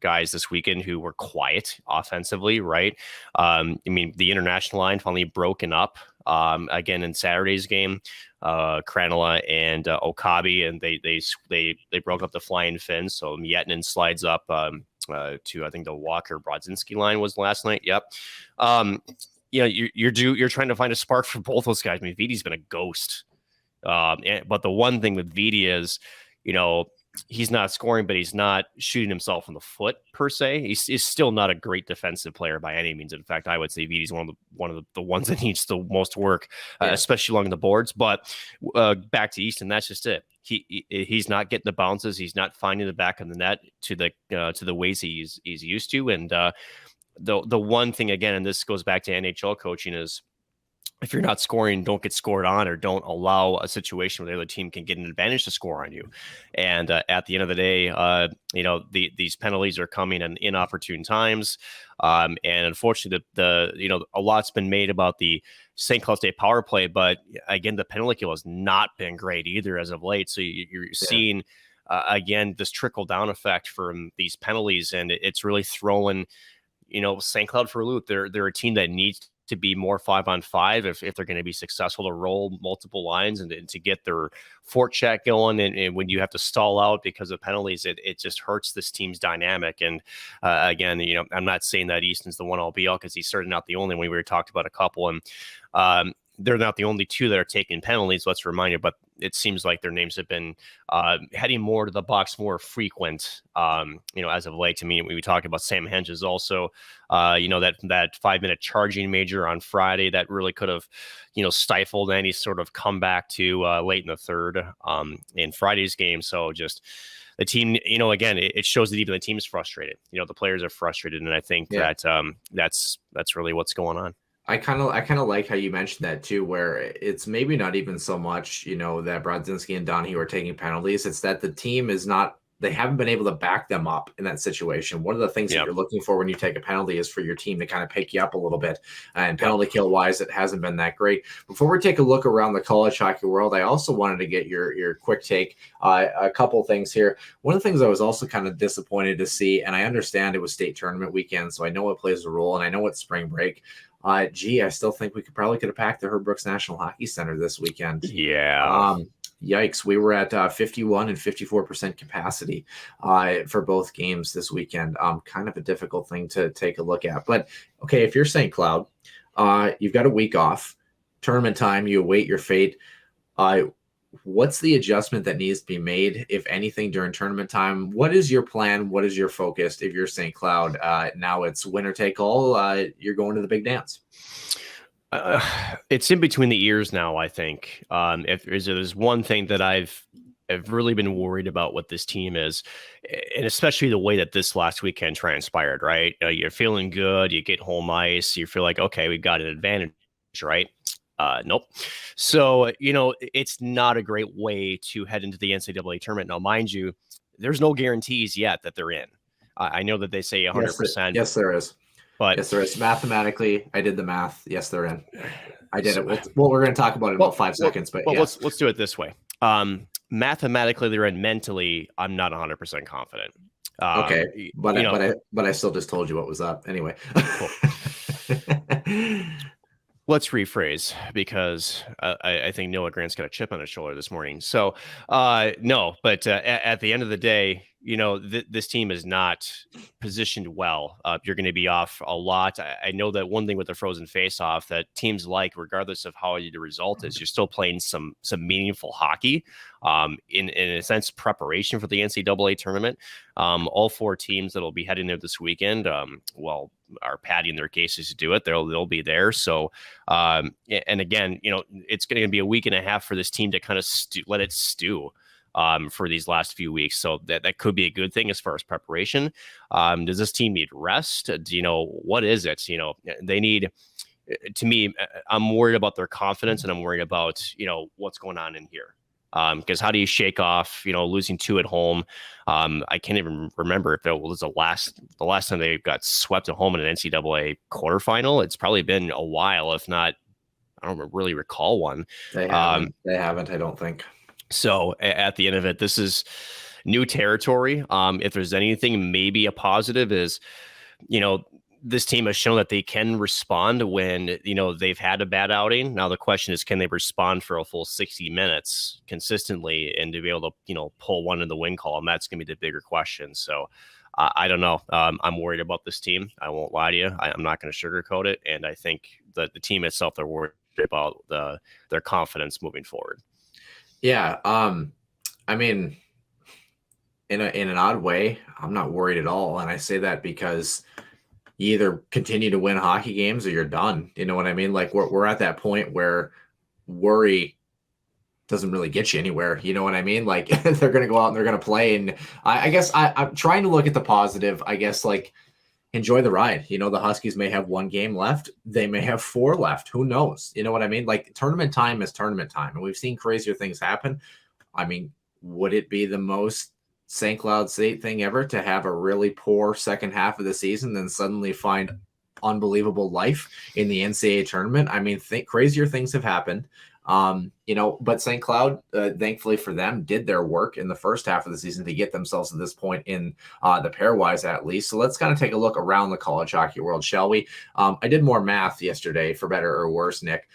guys this weekend who were quiet offensively, right? I mean, the international line finally broken up again in Saturday's game. Kranola and Okabe, and they broke up the flying fin. So Miettinen slides up to, I think, the Walker Brodzinski line was last night. Yep. You're trying to find a spark for both those guys. I mean, Vidi's been a ghost. But the one thing with Vidi is, he's not scoring, but he's not shooting himself in the foot per se. He's still not a great defensive player by any means. In fact, I would say Vidi's one of the ones that needs the most work, especially along the boards. But back to Easton, that's just it. He's not getting the bounces. He's not finding the back of the net to the ways he's used to. And the one thing, again, and this goes back to NHL coaching, is if you're not scoring, don't get scored on, or don't allow a situation where the other team can get an advantage to score on you. And at the end of the day, these penalties are coming in inopportune times. And unfortunately, a lot's been made about the St. Cloud State power play, but again, the penalty kill has not been great either as of late. So you're seeing again this trickle down effect from these penalties, and it's really throwing St. Cloud for a loop. They're a team that needs to be more 5-on-5 if they're going to be successful to roll multiple lines and to get their forecheck going. And when you have to stall out because of penalties, it just hurts this team's dynamic. And again, I'm not saying that Easton's the one all be all, because he's certainly not the only one. We talked about a couple, and they're not the only two that are taking penalties. Let's remind you, but it seems like their names have been heading more to the box more frequent, as of late. To me, we talked about Sam Henges also, that 5-minute charging major on Friday that really could have, stifled any sort of comeback to late in the third in Friday's game. So just the team, again, it shows that even the team's frustrated. The players are frustrated, and I think that that's really what's going on. I kind of like how you mentioned that too, where it's maybe not even so much, that Brodzinski and Donahue are taking penalties. It's that the team they haven't been able to back them up in that situation. One of the things that you're looking for when you take a penalty is for your team to kind of pick you up a little bit. And penalty kill wise, it hasn't been that great. Before we take a look around the college hockey world, I also wanted to get your quick take. A couple things here. One of the things I was also kind of disappointed to see, and I understand it was state tournament weekend, so I know it plays a role, and I know it's spring break. I still think we could have packed the Herb Brooks National Hockey Center this weekend. Yeah. Yikes. We were at 51 and 54% capacity for both games this weekend. Kind of a difficult thing to take a look at. But, okay, if you're St. Cloud, you've got a week off. Tournament time, you await your fate. What's the adjustment that needs to be made, if anything, during tournament time? What is your plan? What is your focus if you're St. Cloud? Now it's winner take all. You're going to the big dance. It's in between the ears now, I think. If there's one thing that I've really been worried about what this team is, and especially the way that this last weekend transpired, right? You're feeling good. You get home ice. You feel like, okay, we've got an advantage, right? Nope. So, it's not a great way to head into the NCAA tournament. Now, mind you, there's no guarantees yet that they're in. I know that they say 100%. Yes, there is. But yes, there is. Mathematically, I did the math. Yes, they're in. I did it. Well, we're going to talk about it in about 5 seconds, but yeah. Let's do it this way. Mathematically, they're in. Mentally, I'm not 100% confident. Okay, but I still just told you what was up anyway. Cool. Let's rephrase, because I think Noah Grant's got a chip on his shoulder this morning. So no, but at the end of the day, this team is not positioned well. You're going to be off a lot. I know that one thing with the frozen face-off that teams like, regardless of how the result is, you're still playing some meaningful hockey. In a sense, preparation for the NCAA tournament. All 4 teams that will be heading there this weekend, are padding their cases to do it. They'll be there. So, and again, it's going to be a week and a half for this team to kind of let it stew for these last few weeks. So that could be a good thing as far as preparation. Does this team need rest? What is it? They need, to me, I'm worried about their confidence, and I'm worried about, what's going on in here. Because how do you shake off, losing 2 at home? I can't even remember if it was the last time they got swept at home in an NCAA quarterfinal. It's probably been a while, if not, I don't really recall one. They haven't, I don't think. So at the end of it, this is new territory. If there's anything, maybe a positive is, this team has shown that they can respond when, they've had a bad outing. Now the question is, can they respond for a full 60 minutes consistently and to be able to, pull one in the win column? That's going to be the bigger question. So I don't know. I'm worried about this team. I won't lie to you. I'm not going to sugarcoat it. And I think that the team itself, they're worried about their confidence moving forward. Yeah. I mean, in an odd way, I'm not worried at all. And I say that because you either continue to win hockey games or you're done. You know what I mean? Like we're at that point where worry doesn't really get you anywhere. You know what I mean? Like they're going to go out and they're going to play. And I guess I'm trying to look at the positive. I guess, like, enjoy the ride. The Huskies may have 1 game left. They may have 4 left. Who knows? You know what I mean? Like, tournament time is tournament time. And we've seen crazier things happen. I mean, would it be the most St. Cloud State thing ever to have a really poor second half of the season, then suddenly find unbelievable life in the NCAA tournament? I mean, crazier things have happened. But St. Cloud, thankfully for them, did their work in the first half of the season to get themselves to this point in the pairwise, at least. So let's kind of take a look around the college hockey world, shall we? I did more math yesterday, for better or worse, Nick.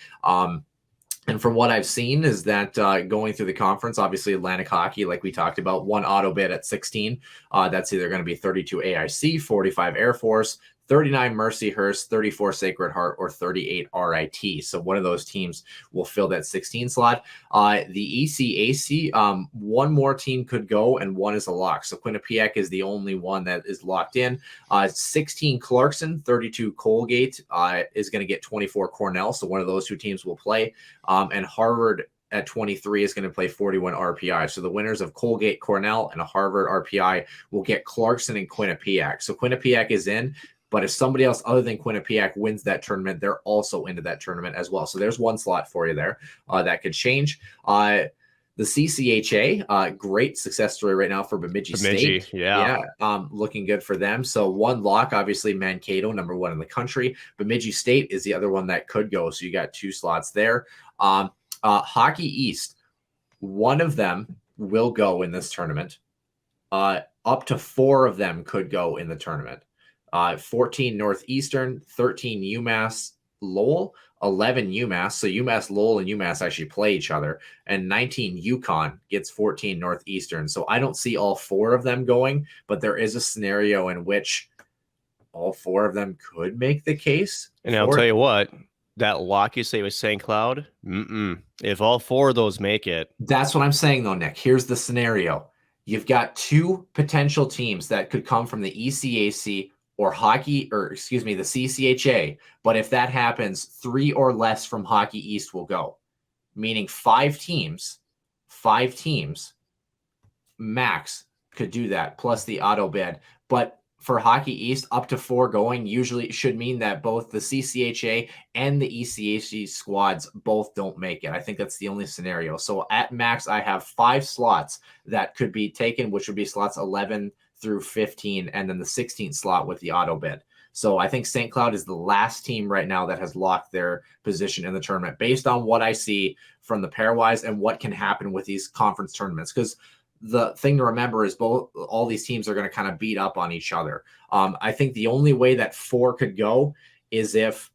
And from what I've seen is that going through the conference, obviously Atlantic Hockey, like we talked about, 1 auto bid at 16. That's either going to be 32 AIC, 45 Air Force, 39 Mercyhurst, 34 Sacred Heart, or 38 RIT. So one of those teams will fill that 16 slot. The ECAC, 1 more team could go, and 1 is a lock. So Quinnipiac is the only one that is locked in. 16 Clarkson, 32 Colgate is going to get 24 Cornell. So one of those 2 teams will play. And Harvard at 23 is going to play 41 RPI. So the winners of Colgate, Cornell, and a Harvard RPI will get Clarkson and Quinnipiac. So Quinnipiac is in. But if somebody else other than Quinnipiac wins that tournament, they're also into that tournament as well. So there's 1 slot for you there. That could change. The CCHA, great success story right now for Bemidji State. Yeah. Looking good for them. So 1 lock, obviously Mankato, number 1 in the country. Bemidji State is the other one that could go. So you got 2 slots there. Hockey East, 1 of them will go in this tournament. Up to 4 of them could go in the tournament. 14 Northeastern, 13 UMass Lowell, 11 UMass. So UMass Lowell and UMass actually play each other. And 19 UConn gets 14 Northeastern. So I don't see all 4 of them going, but there is a scenario in which all 4 of them could make the case. And I'll tell you what, that lock you say with St. Cloud, if all 4 of those make it. That's what I'm saying, though, Nick. Here's the scenario. You've got 2 potential teams that could come from the ECAC or the CCHA. But if that happens, 3 or less from Hockey East will go, meaning 5 teams max could do that, plus the auto bid. But for Hockey East, up to 4 going usually should mean that both the CCHA and the ECAC squads both don't make it. I think that's the only scenario. So at max, I have 5 slots that could be taken, which would be slots 11 through 15, and then the 16th slot with the auto bid. So I think St. Cloud is the last team right now that has locked their position in the tournament based on what I see from the pairwise and what can happen with these conference tournaments. Because the thing to remember is all these teams are going to kind of beat up on each other. I think the only way that 4 could go is if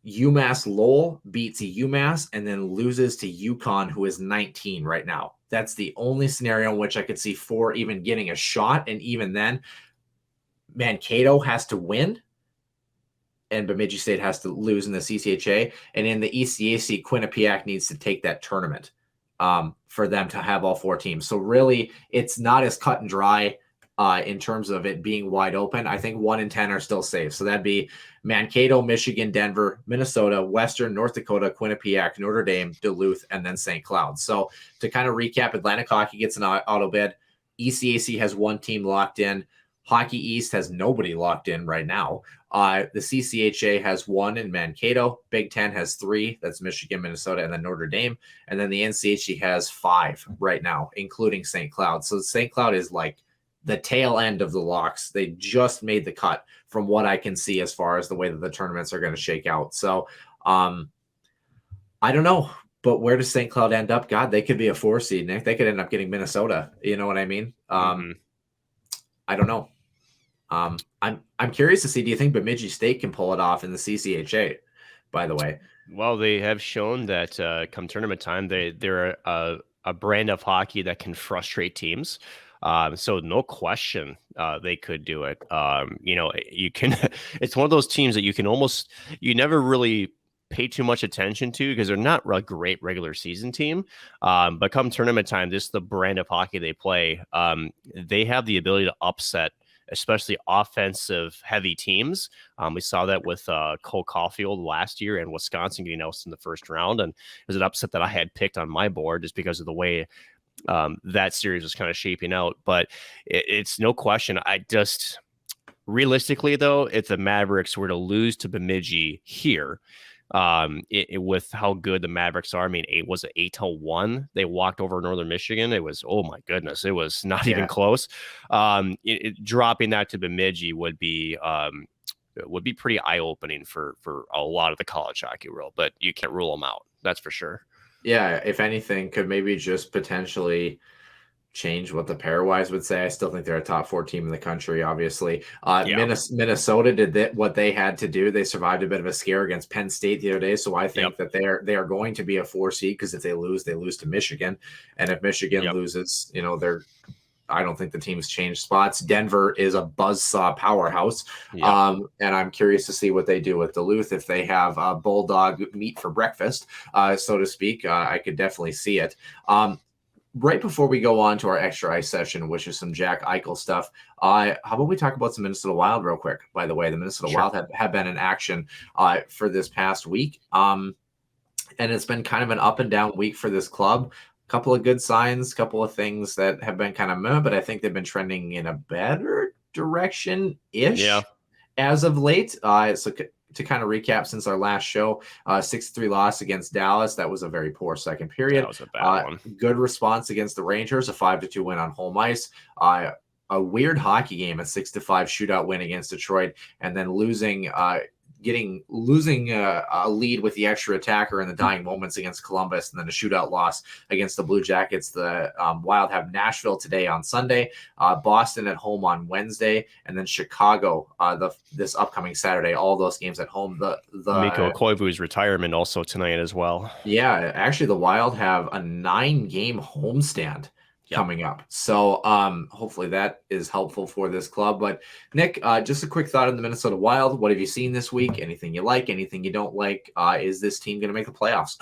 UMass Lowell beats UMass and then loses to UConn, who is 19 right now. That's the only scenario in which I could see 4 even getting a shot. And even then, Mankato has to win and Bemidji State has to lose in the CCHA. And in the ECAC, Quinnipiac needs to take that tournament for them to have all 4 teams. So really, it's not as cut and dry in terms of it being wide open. I think 1 and 10 are still safe. So that'd be Mankato, Michigan, Denver, Minnesota, Western, North Dakota, Quinnipiac, Notre Dame, Duluth, and then St. Cloud. So to kind of recap, Atlantic Hockey gets an auto bid. ECAC has 1 team locked in. Hockey East has nobody locked in right now. The CCHA has 1 in Mankato. Big Ten has 3. That's Michigan, Minnesota, and then Notre Dame. And then the NCHC has 5 right now, including St. Cloud. So St. Cloud is like the tail end of the locks. They just made the cut from what I can see as far as the way that the tournaments are going to shake out. So I don't know, but where does St. Cloud end up? God, they could be a 4 seed, Nick. They could end up getting Minnesota. You know what I mean? I don't know. I'm curious to see, do you think Bemidji State can pull it off in the CCHA, by the way? Well, they have shown that come tournament time, they're a brand of hockey that can frustrate teams. So no question, they could do it. You can, it's one of those teams that you never really pay too much attention to because they're not a great regular season team. But come tournament time, this is the brand of hockey they play. They have the ability to upset, especially offensive heavy teams. We saw that with Cole Caulfield last year and Wisconsin getting out in the first round. And it was an upset that I had picked on my board just because of the way that series was kind of shaping out. But it's no question. Realistically, though, if the Mavericks were to lose to Bemidji here, with how good the Mavericks are, I mean, it was 8-1. They walked over Northern Michigan. It was, oh my goodness, it was not even close. Dropping that to Bemidji would be pretty eye opening for a lot of the college hockey world. But you can't rule them out. That's for sure. Yeah, if anything, could maybe just potentially change what the pairwise would say. I still think they're a top 4 team in the country, obviously. Minnesota did what they had to do. They survived a bit of a scare against Penn State the other day, so I think that they are going to be a 4 seed because if they lose to Michigan. And if Michigan loses, I don't think the team's changed spots. Denver is a buzzsaw powerhouse. And I'm curious to see what they do with Duluth. If they have bulldog meat for breakfast, so to speak, I could definitely see it. Right before we go on to our extra ice session, which is some Jack Eichel stuff, how about we talk about some Minnesota Wild real quick? By the way, the Minnesota Wild have been in action for this past week. And it's been kind of an up and down week for this club. Couple of good signs, couple of things that have been kind of meh, but I think they've been trending in a better direction-ish as of late. So to kind of recap, since our last show, 6-3 loss against Dallas. That was a very poor second period. That was a bad one. Good response against the Rangers, a 5-2 win on home ice. A weird hockey game, a 6-5 shootout win against Detroit, and then losing a lead with the extra attacker in the dying moments against Columbus, and then a shootout loss against the Blue Jackets. The Wild have Nashville today on Sunday, Boston at home on Wednesday, and then Chicago this upcoming Saturday. All those games at home. The Mikko Koivu's retirement also tonight as well. Yeah, actually, the Wild have a 9-game homestand coming up. So hopefully that is helpful for this club. But Nick, just a quick thought on the Minnesota Wild. What have you seen this week? Anything you like, anything you don't like? Is this team going to make the playoffs?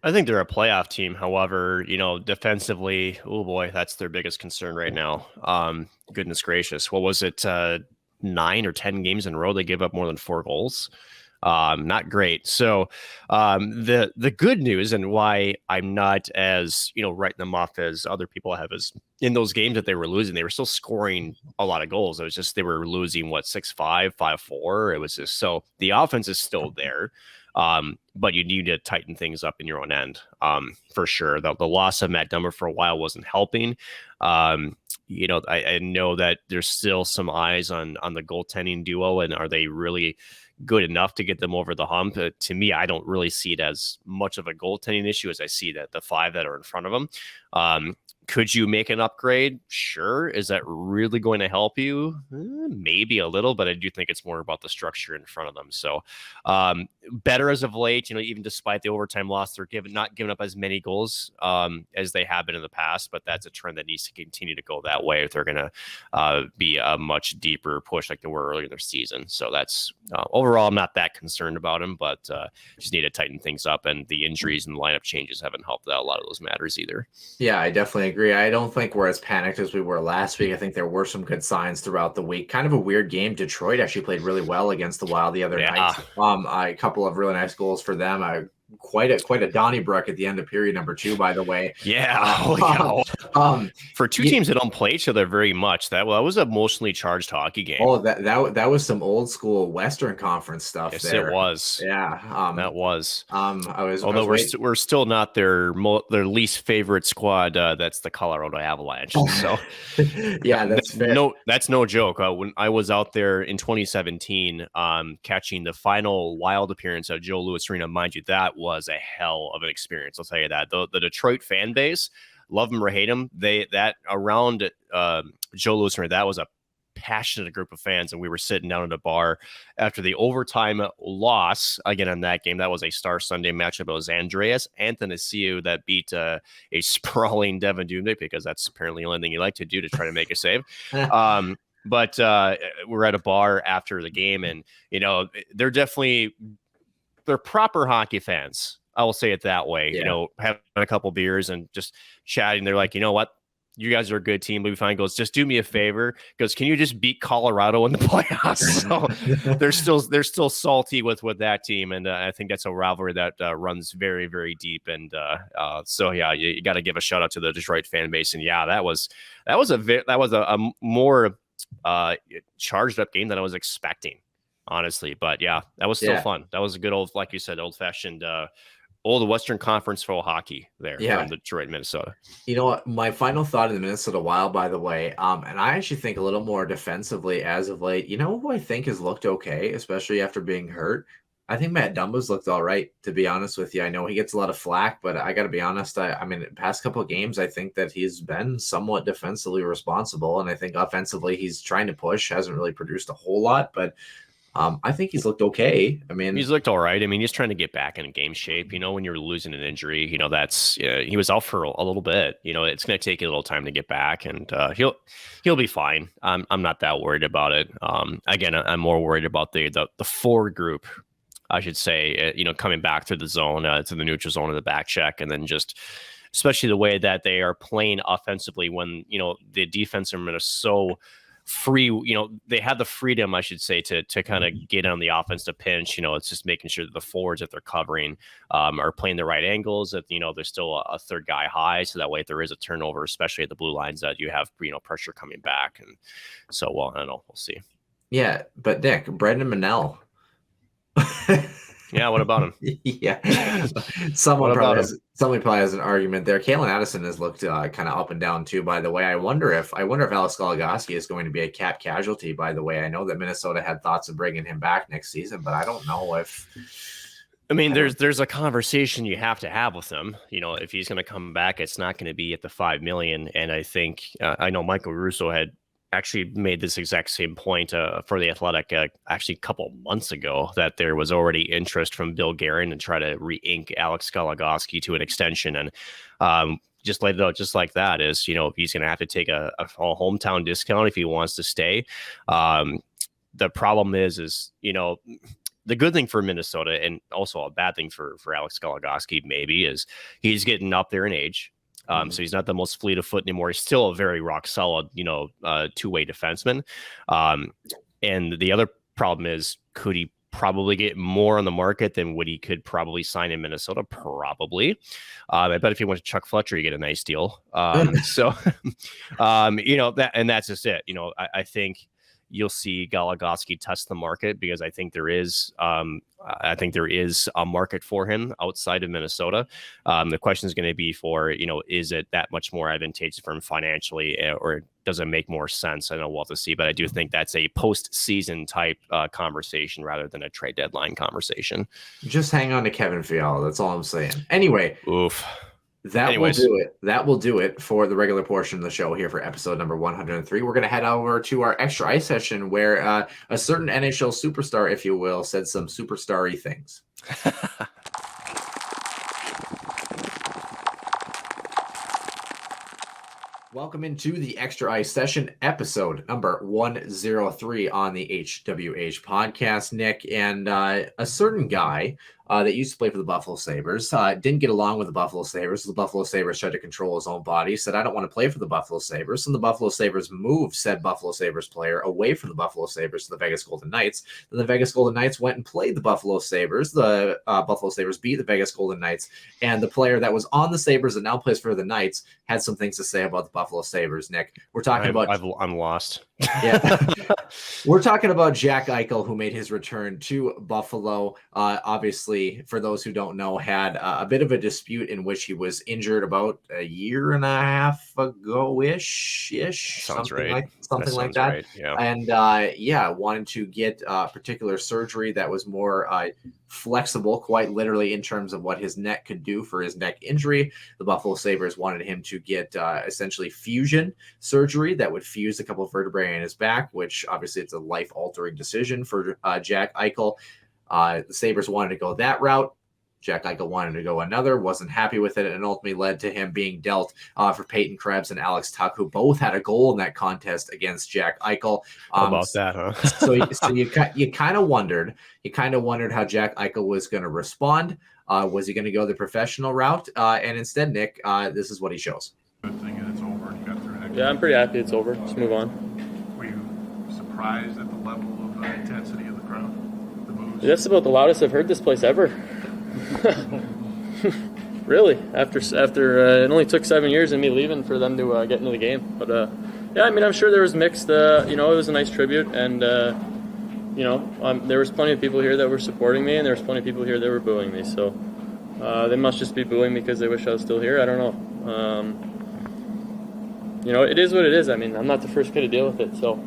I think they're a playoff team. However, defensively, oh boy, that's their biggest concern right now. Goodness gracious. What was it? 9 or 10 games in a row, they gave up more than 4 goals. Not great. So the good news and why I'm not as, writing them off as other people have is in those games that they were losing, they were still scoring a lot of goals. It was just, they were losing 6-5, 5-4. It was just, so the offense is still there. But you need to tighten things up in your own end, for sure. The loss of Matt Dummer for a while wasn't helping. I know that there's still some eyes on the goaltending duo, and are they really good enough to get them over the hump? To me, I don't really see it as much of a goaltending issue as I see that the five that are in front of them. Could you make an upgrade? Sure. Is that really going to help you? Maybe a little, but I do think it's more about the structure in front of them. So better as of late, even despite the overtime loss, they're not giving up as many goals as they have been in the past, but that's a trend that needs to continue to go that way if they're going to be a much deeper push like they were earlier in their season. So that's overall, I'm not that concerned about them, but just need to tighten things up, and the injuries and lineup changes haven't helped out a lot of those matters either. Yeah, I definitely agree. I don't think we're as panicked as we were last week. I think there were some good signs throughout the week. Kind of a weird game. Detroit actually played really well against the Wild the other night. A couple of really nice goals for them. Quite a Donnybrook at the end of period number 2, by the way. Yeah. For two teams that don't play each other very much, that was a emotionally charged hockey game. Oh, that was some old school Western Conference stuff. Yes, there. It was. Yeah, that was. We're still not their least favorite squad. That's the Colorado Avalanche. So yeah, that's fair. That's no joke. When I was out there in 2017, catching the final Wild appearance at Joe Louis Arena, mind you, that was a hell of an experience. I'll tell you that. The Detroit fan base, love them or hate them, that around Joe Louis Arena, that was a passionate group of fans, and we were sitting down at a bar after the overtime loss again on that game. That was a Star Sunday matchup. It was Andreas Athanasiou that beat a sprawling Devin Dubnyk, because that's apparently the only thing you like to do to try to make a save. But we're at a bar after the game, and they're proper hockey fans. I will say it that way. Yeah. Having a couple beers and just chatting. They're like, you know what? You guys are a good team. Louis Fine goes, just do me a favor. Goes, can you just beat Colorado in the playoffs? So they're still salty with that team, and I think that's a rivalry that runs very, very deep. And so yeah, you got to give a shout out to the Detroit fan base. And yeah, that was a more charged up game than I was expecting, honestly. But yeah, that was still fun. That was a good old, like you said, old fashioned old Western Conference full hockey there from Detroit, Minnesota. You know what? My final thought of the Minnesota Wild, by the way, and I actually think a little more defensively as of late. You know who I think has looked okay, especially after being hurt? I think Matt Dumba's looked all right, to be honest with you. I know he gets a lot of flack, but I got to be honest. I mean, past couple of games, I think that he's been somewhat defensively responsible, and I think offensively he's trying to push. Hasn't really produced a whole lot, but I think he's looked okay. I mean, he's looked all right. I mean, he's trying to get back in game shape. When you're losing an injury, that's he was out for a little bit. It's going to take a little time to get back, and he'll be fine. I'm not that worried about it. Again, I'm more worried about the forward group, I should say. Coming back to the zone, to the neutral zone of the back check, and then just especially the way that they are playing offensively when the defensemen are so free. They have the freedom, I should say, to kind of get on the offense to pinch. It's just making sure that the forwards that they're covering are playing the right angles, that there's still a third guy high, so that way if there is a turnover, especially at the blue lines, that you have pressure coming back. And so, well, I don't know, we'll see. Yeah, but Nick, Brendan Manel. Yeah, what about him? Yeah, somebody probably has an argument there. Kalen Addison has looked kind of up and down too. By the way, I wonder if Alex Goligoski is going to be a cap casualty. By the way, I know that Minnesota had thoughts of bringing him back next season, but I don't know if. I mean, there's a conversation you have to have with him. If he's going to come back, it's not going to be at the $5 million. And I think I know Michael Russo had actually made this exact same point for The Athletic actually a couple months ago, that there was already interest from Bill Guerin to try to re-ink Alex Goligoski to an extension. And just like that is, he's going to have to take a hometown discount if he wants to stay. The problem is the good thing for Minnesota, and also a bad thing for Alex Goligoski maybe, is he's getting up there in age. So he's not the most fleet of foot anymore. He's still a very rock solid, two-way defenseman. And the other problem is, could he probably get more on the market than what he could probably sign in Minnesota? Probably. I bet if he went to Chuck Fletcher, you get a nice deal. So, that, and that's just it. I think you'll see Gallagher test the market, because I think there is a market for him outside of Minnesota. The question is going to be for, is it that much more advantageous for him financially, or does it make more sense? I know we'll have to see, but I do think that's a postseason type conversation rather than a trade deadline conversation. Just hang on to Kevin Fiala. That's all I'm saying. Anyway. Oof. Anyways. Will do it. That will do it for the regular portion of the show here for episode number 103. We're going to head over to our extra ice session where a certain NHL superstar, if you will, said some superstar-y things. Welcome into the Extra Ice Session, episode number 103 on the HWH podcast, Nick. And a certain guy that used to play for the Buffalo Sabres didn't get along with the Buffalo Sabres. The Buffalo Sabres tried to control his own body, said, I don't want to play for the Buffalo Sabres. And the Buffalo Sabres moved said Buffalo Sabres player away from the Buffalo Sabres to the Vegas Golden Knights. Then the Vegas Golden Knights went and played the Buffalo Sabres. The Buffalo Sabres beat the Vegas Golden Knights. And the player that was on the Sabres and now plays for the Knights had some things to say about the Buffalo Sabres, Nick. We're talking I'm lost. Yeah. We're talking about Jack Eichel, who made his return to Buffalo. Obviously, for those who don't know, had a bit of a dispute in which he was injured about a year and a half ago-ish. Sounds right. Something like that. Right. Yeah. And wanted to get particular surgery that was more flexible, quite literally, in terms of what his neck could do for his neck injury. The Buffalo Sabres wanted him to get essentially fusion surgery that would fuse a couple of vertebrae in his back, which obviously it's a life-altering decision for Jack Eichel. The Sabres wanted to go that route. Jack Eichel wanted to go another, wasn't happy with it, and ultimately led to him being dealt for Peyton Krebs and Alex Tuck, who both had a goal in that contest against Jack Eichel. How about that, huh? so you kind of wondered how Jack Eichel was going to respond. Was he going to go the professional route? And instead, Nick, this is what he shows. Good thing that it's over and you got through it. Yeah, I'm pretty happy it's over. Let's move on. Were you surprised at the level of intensity of the crowd? The moves? That's about the loudest I've heard this place ever. Really, after it only took 7 years and me leaving for them to get into the game. But yeah, I mean, I'm sure there was mixed. It was a nice tribute, and there was plenty of people here that were supporting me, and there was plenty of people here that were booing me. So they must just be booing me because they wish I was still here. I don't know. It is what it is. I mean, I'm not the first guy to deal with it, so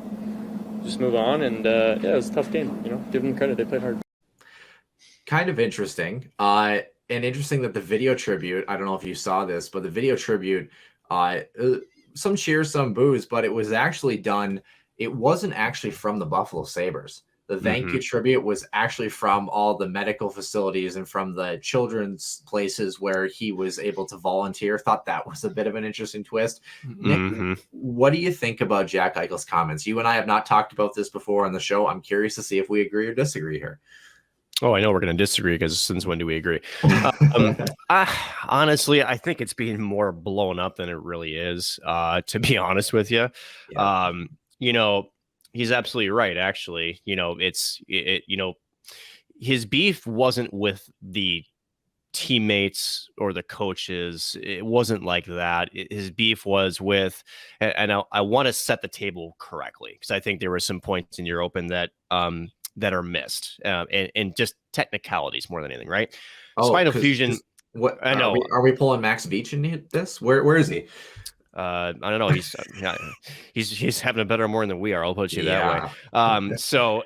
just move on. And yeah, it was a tough game. Give them credit; they played hard. Kind of interesting. And interesting that the video tribute, I don't know if you saw this, but the video tribute, some cheers, some boos, but it was actually done. It wasn't actually from the Buffalo Sabres. The thank you tribute was actually from all the medical facilities and from the children's places where he was able to volunteer. Thought that was a bit of an interesting twist. Nick, what do you think about Jack Eichel's comments? You and I have not talked about this before on the show. I'm curious to see if we agree or disagree here. Oh, I know we're going to disagree because since when do we agree? Honestly, I think it's being more blown up than it really is, to be honest with you. Yeah. He's absolutely right, actually. His beef wasn't with the teammates or the coaches. It wasn't like that. His beef was with, and I want to set the table correctly, because I think there were some points in your open that are missed, and just technicalities more than anything, right? Spinal Fusion. What I know. Are we pulling Max Beach into this? Where is he? I don't know. He's having a better morning than we are. I'll put you that way. So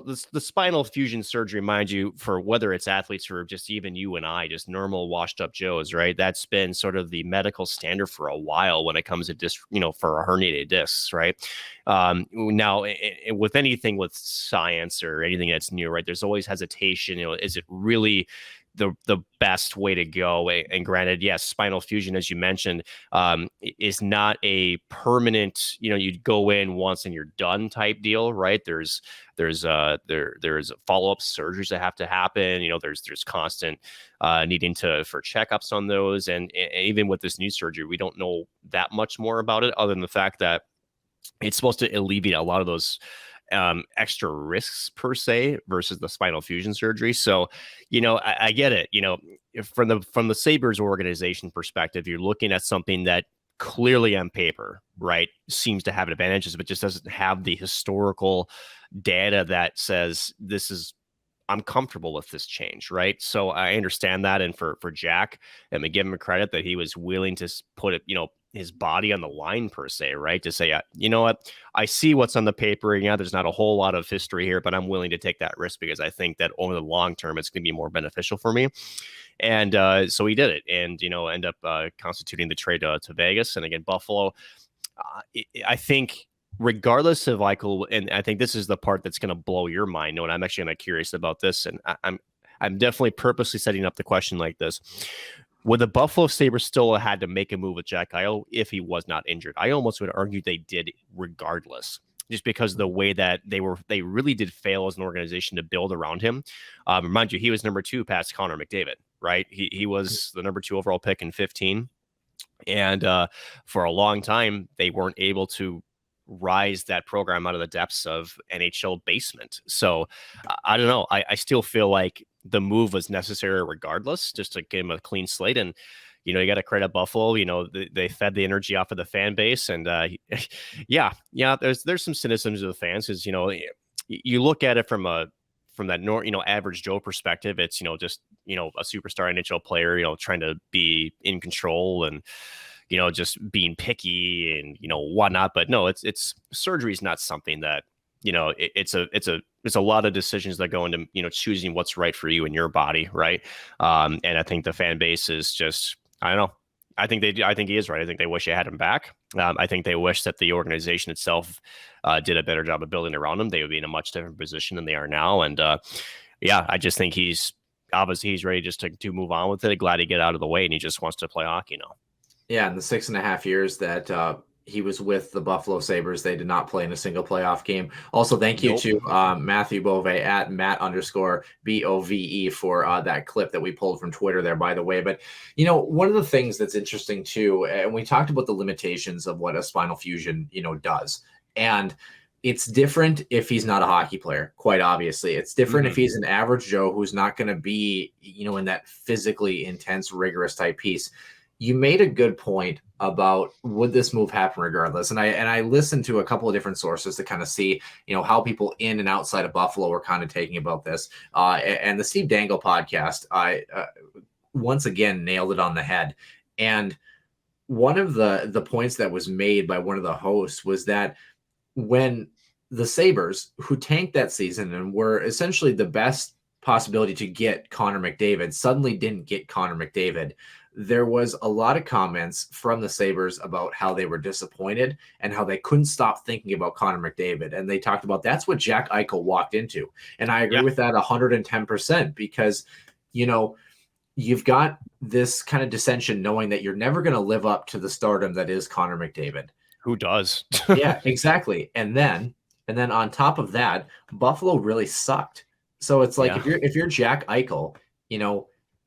the spinal fusion surgery, mind you, for whether it's athletes or just even you and I, just normal washed up Joes, right? That's been sort of the medical standard for a while when it comes to for herniated discs, right? Now, with anything with science or anything that's new, right? There's always hesitation. Is it really the best way to go? And granted, yes, spinal fusion, as you mentioned, is not a permanent, you'd go in once and you're done type deal, right? There's follow-up surgeries that have to happen. There's constant needing for checkups on those. And even with this new surgery, we don't know that much more about it, other than the fact that it's supposed to alleviate a lot of those extra risks per se versus the spinal fusion surgery. So, I get it. From the Sabres organization perspective, you're looking at something that clearly on paper, right, seems to have advantages, but just doesn't have the historical data that says I'm comfortable with this change, right? So I understand that. And for Jack, let me give him credit that he was willing to put it, his body on the line per se, right? To say, you know what, I see what's on the paper. Yeah, there's not a whole lot of history here, but I'm willing to take that risk because I think that over the long term, it's going to be more beneficial for me. And so he did it and, end up constituting the trade to Vegas. And again, Buffalo, I think regardless of Eichel, and I think this is the part that's going to blow your mind. And I'm actually kind of curious about this. And I'm definitely purposely setting up the question like this. Would the Buffalo Sabres still have had to make a move with Jack Eichel if he was not injured? I almost would argue they did regardless, just because of the way that they really did fail as an organization to build around him. Remind you, he was number 2 past Connor McDavid, right? He was the number 2 overall pick in 2015. And for a long time, they weren't able to rise that program out of the depths of NHL basement. So I don't know. I still feel like the move was necessary regardless, just to give him a clean slate. And, you got to credit Buffalo. They fed the energy off of the fan base. And yeah, there's some cynicism to the fans because, you look at it from that average Joe perspective. It's, just, a superstar NHL player, trying to be in control and, just being picky and, whatnot. But no, it's surgery is not something that, it's a lot of decisions that go into, choosing what's right for you and your body. Right. And I think the fan base is just, I don't know. I think he is right. I think they wish they had him back. I think they wish that the organization itself did a better job of building around him. They would be in a much different position than they are now. And I just think he's ready just to move on with it. Glad to get out of the way. And he just wants to play hockey now. Yeah. In the 6.5 years that he was with the Buffalo Sabres, they did not play in a single playoff game. Also, thank you to Matthew Bove at Matt_BOVE for that clip that we pulled from Twitter there, by the way. But, one of the things that's interesting too, and we talked about the limitations of what a Spinal Fusion, does. And it's different if he's not a hockey player, quite obviously. It's different if he's an average Joe who's not going to be, in that physically intense, rigorous type piece. You made a good point about would this move happen regardless. And I listened to a couple of different sources to kind of see, how people in and outside of Buffalo were kind of taking about this. And the Steve Dangle podcast, once again nailed it on the head. And one of the points that was made by one of the hosts was that when the Sabres, who tanked that season and were essentially the best possibility to get Connor McDavid, suddenly didn't get Connor McDavid, there was a lot of comments from the Sabres about how they were disappointed and how they couldn't stop thinking about Connor McDavid. And they talked about that's what Jack Eichel walked into. And I agree with that 110% because, you've got this kind of dissension knowing that you're never going to live up to the stardom that is Connor McDavid. Who does? Yeah, exactly. And then on top of that, Buffalo really sucked. So it's like if you're Jack Eichel,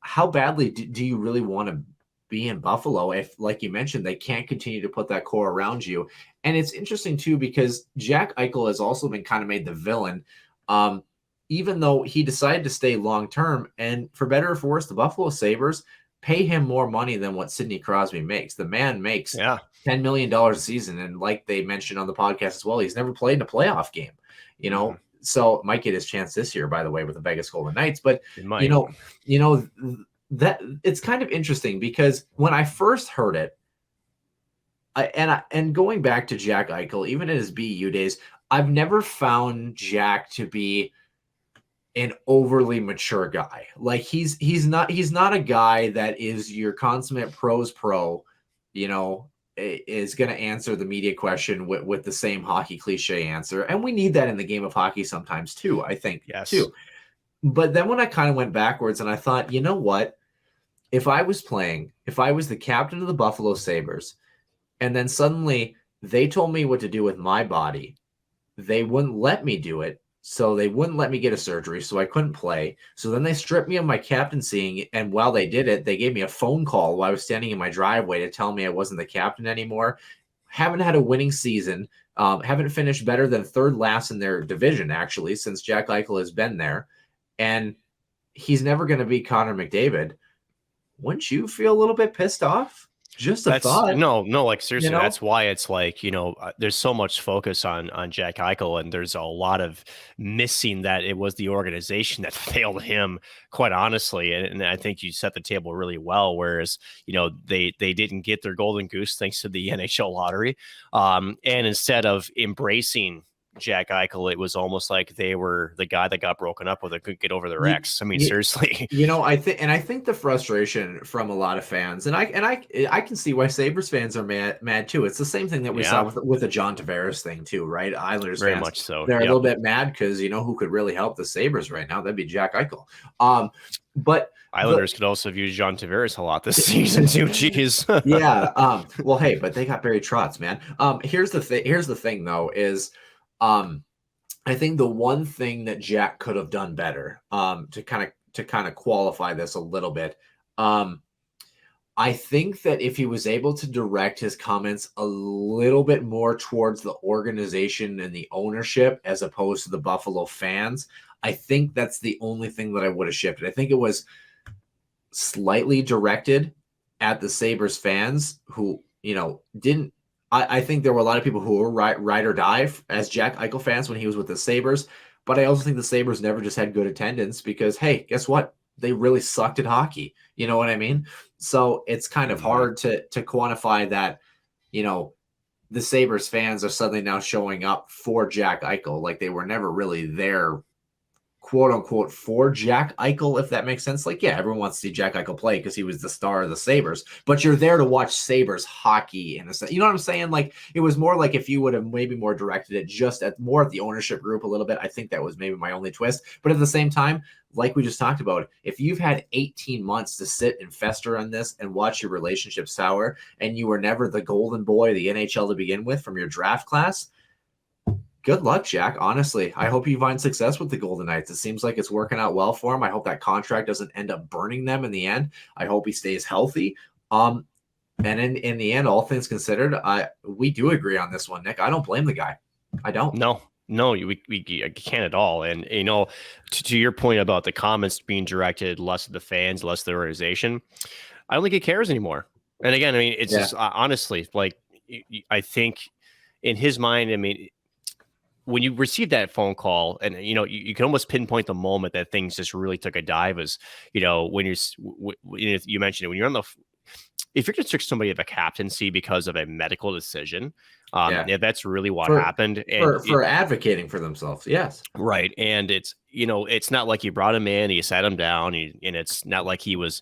how badly do you really want to be in Buffalo if, like you mentioned, they can't continue to put that core around you? And it's interesting, too, because Jack Eichel has also been kind of made the villain, even though he decided to stay long term. And for better or for worse, the Buffalo Sabres pay him more money than what Sidney Crosby makes. The man makes $10 million a season. And like they mentioned on the podcast as well, he's never played in a playoff game, So might get his chance this year, by the way, with the Vegas Golden Knights. But that it's kind of interesting because when I first heard it, and going back to Jack Eichel, even in his BU days, I've never found Jack to be an overly mature guy. Like he's not a guy that is your consummate pros pro, is going to answer the media question with the same hockey cliche answer. And we need that in the game of hockey sometimes too, I think, too. But then when I kind of went backwards and I thought, you know what, if I was the captain of the Buffalo Sabres, and then suddenly they told me what to do with my body, they wouldn't let me do it. So they wouldn't let me get a surgery, so I couldn't play. So then they stripped me of my captaincy, and while they did it, they gave me a phone call while I was standing in my driveway to tell me I wasn't the captain anymore. Haven't had a winning season. Haven't finished better than third last in their division, actually, since Jack Eichel has been there. And he's never going to be Connor McDavid. Wouldn't you feel a little bit pissed off? Just a That's thought. like seriously, You know? that's why it's like, there's so much focus on Jack Eichel, and there's a lot of missing that it was the organization that failed him, quite honestly. And I think you set the table really well, whereas, they didn't get their golden goose thanks to the NHL lottery. And instead of embracing Jack Eichel, it was almost like they were the guy that got broken up with and couldn't get over their ex. I mean, seriously. I think the frustration from a lot of fans, and I can see why Sabres fans are mad too. It's the same thing that we saw with the John Tavares thing too, right? Islanders Very fans, much so. they're a little bit mad because who could really help the Sabres right now? That'd be Jack Eichel. But Islanders could also have used John Tavares a lot this season too. Jeez. Yeah. Well, hey, but they got Barry Trotz, man. Here's the thing though is. I think the one thing that Jack could have done better, to kind of qualify this a little bit, I think that if he was able to direct his comments a little bit more towards the organization and the ownership as opposed to the Buffalo fans, I think that's the only thing that I would have shifted. I think it was slightly directed at the Sabres fans who, didn't. I think there were a lot of people who were ride or die as Jack Eichel fans when he was with the Sabres, but I also think the Sabres never just had good attendance because, hey, guess what? They really sucked at hockey. You know what I mean? So it's kind of hard to quantify that, the Sabres fans are suddenly now showing up for Jack Eichel. Like they were never really there, quote unquote, for Jack Eichel, if that makes sense. Like, yeah, everyone wants to see Jack Eichel play because he was the star of the Sabres, but you're there to watch Sabres hockey in a sense. You know what I'm saying? Like, it was more like if you would have maybe more directed it just at the ownership group a little bit. I think that was maybe my only twist. But at the same time, like we just talked about, if you've had 18 months to sit and fester on this and watch your relationship sour, and you were never the golden boy of the NHL to begin with from your draft class, good luck, Jack. Honestly, I hope you find success with the Golden Knights. It seems like it's working out well for him. I hope that contract doesn't end up burning them in the end. I hope he stays healthy. And in the end, all things considered, we do agree on this one, Nick. I don't blame the guy. I don't. No, we can't at all. And, to your point about the comments being directed less to the fans, less to the organization, I don't think he cares anymore. And again, I mean, it's just honestly, like, I think in his mind, I mean, when you receive that phone call and, you can almost pinpoint the moment that things just really took a dive is, when you mentioned it, when you're if you're going to trick somebody of a captaincy because of a medical decision, if that's really what happened. And for advocating for themselves. Yes. Right. And it's, it's not like you brought him in, you sat him down, and it's not like he was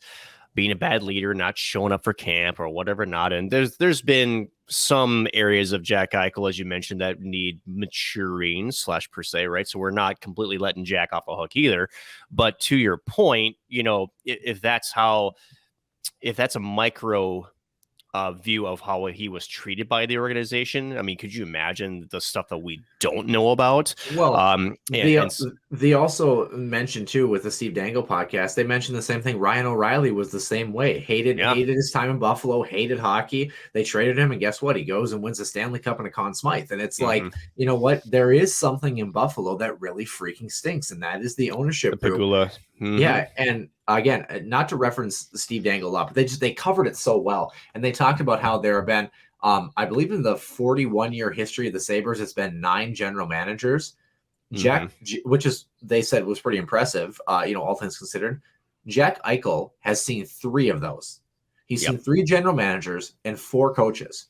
being a bad leader, not showing up for camp or whatever not. And there's been some areas of Jack Eichel, as you mentioned, that need maturing / per se, right? So we're not completely letting Jack off the hook either. But to your point, if that's a micro view of how he was treated by the organization, I mean, could you imagine the stuff that we don't know about? Well, they also mentioned too with the Steve Dangle podcast, they mentioned the same thing. Ryan O'Reilly was the same way. Hated his time in Buffalo, hated hockey. They traded him, and guess what? He goes and wins the Stanley Cup and a Conn Smythe. And it's like, you know what? There is something in Buffalo that really freaking stinks, and that is the ownership group. Yeah, and again, not to reference Steve Dangle a lot, but they covered it so well, and they talked about how there have been, I believe, in the 41-year history of the Sabres, it's been 9 general managers. Jack, which is they said was pretty impressive, all things considered. Jack Eichel has seen 3 of those. He's seen 3 general managers and 4 coaches,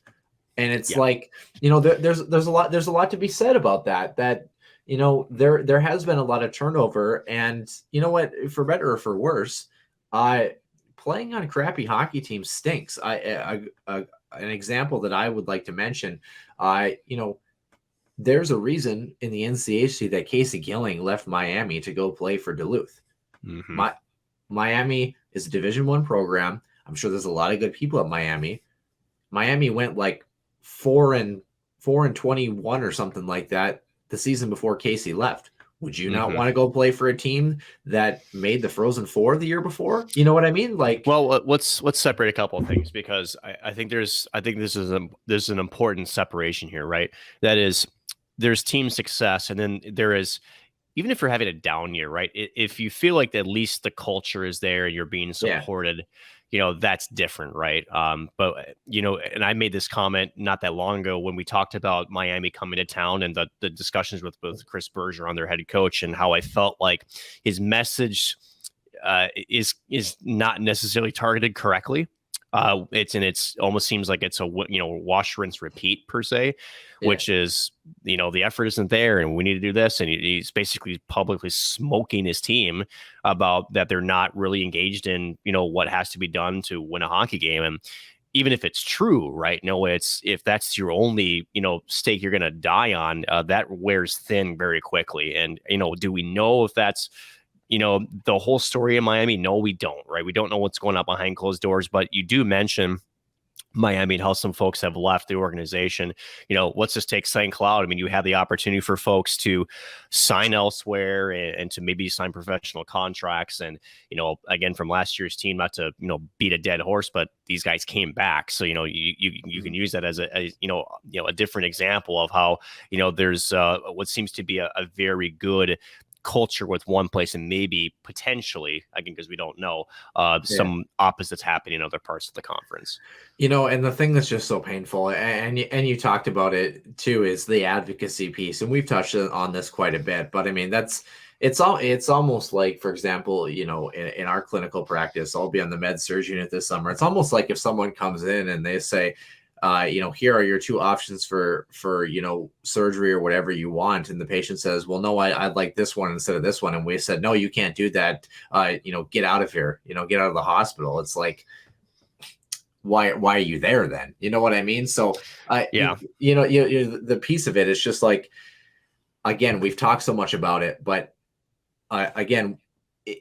and it's like, there's a lot to be said about that. That there has been a lot of turnover, and you know what, for better or for worse, playing on crappy hockey teams stinks. An example that I would like to mention, there's a reason in the NCHC that Casey Gilling left Miami to go play for Duluth. Miami is a Division I program. I'm sure there's a lot of good people at Miami. Miami went like 4-21 or something like that the season before Casey left. Would you not want to go play for a team that made the Frozen Four the year before? You know what I mean? Like, well, let's separate a couple of things, this is an important separation here, right? That is, there's team success, and then there is, even if you're having a down year, right? If you feel like at least the culture is there and you're being supported, that's different, right? But and I made this comment not that long ago when we talked about Miami coming to town and the discussions with Chris Berger on their head coach, and how I felt like his message is not necessarily targeted correctly. It's almost seems like it's a wash, rinse, repeat per se, which is the effort isn't there and we need to do this, and he's basically publicly smoking his team about that they're not really engaged in what has to be done to win a hockey game. And even if it's true, right? If that's your only stake you're gonna die on, that wears thin very quickly. And do we know if that's the whole story in Miami? No, we don't, right? We don't know what's going on behind closed doors, but you do mention Miami and how some folks have left the organization. Let's just take St. Cloud. I mean, you have the opportunity for folks to sign elsewhere and to maybe sign professional contracts. And, again, from last year's team, not to, beat a dead horse, but these guys came back. So, you can use that as a different example of how, there's what seems to be a very good culture with one place, and maybe potentially, again, because we don't know, some opposites happening in other parts of the conference. And the thing that's just so painful, and you talked about it too, is the advocacy piece, and we've touched on this quite a bit. But I mean, it's almost like, for example, in our clinical practice, I'll be on the med surg unit this summer. It's almost like if someone comes in and they say, here are your two options for surgery or whatever you want, and the patient says, well, no, I'd like this one instead of this one, and we said, no, you can't do that, get out of here, get out of the hospital. It's like, why are you there then? You know what I mean? So the piece of it is just like, again, we've talked so much about it, but again,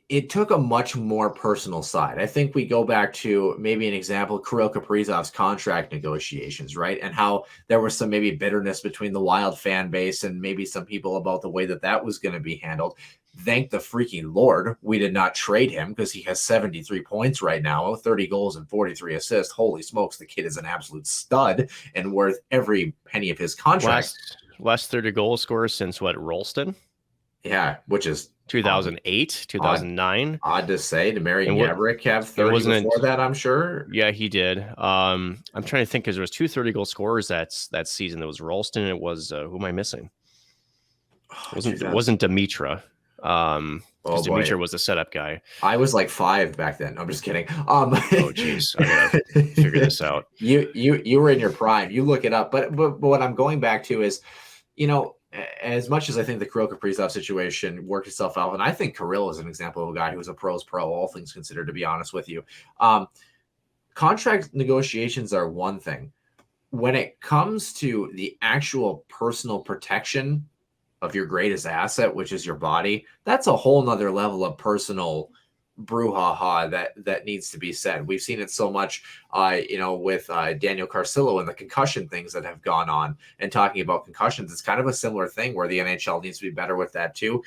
it took a much more personal side. I think we go back to maybe an example, Kirill Kaprizov's contract negotiations, right? And how there was some maybe bitterness between the Wild fan base and maybe some people about the way that was going to be handled. Thank the freaking Lord we did not trade him, because he has 73 points right now, 30 goals and 43 assists. Holy smokes, the kid is an absolute stud and worth every penny of his contract. Last 30 goal scorers since Rolston? Yeah, which is 2008, 2009. Odd to say. Did Marian Gaborik have 30 before that, I'm sure? Yeah, he did. I'm trying to think, because there was 2 30-goal scorers that season. There was Rolston, and it was, who am I missing? It wasn't Dimitra. Because Dimitra was the setup guy. I was like 5 back then. I'm just kidding. Oh, jeez. I gotta figure this out. You were in your prime. You look it up. But what I'm going back to is, as much as I think the Kirill Kaprizov situation worked itself out, and I think Kirill is an example of a guy who was a pro's pro, all things considered, to be honest with you. Contract negotiations are one thing. When it comes to the actual personal protection of your greatest asset, which is your body, that's a whole nother level of personal brouhaha that needs to be said. We've seen it so much, with Daniel Carcillo and the concussion things that have gone on, and talking about concussions. It's kind of a similar thing where the NHL needs to be better with that too.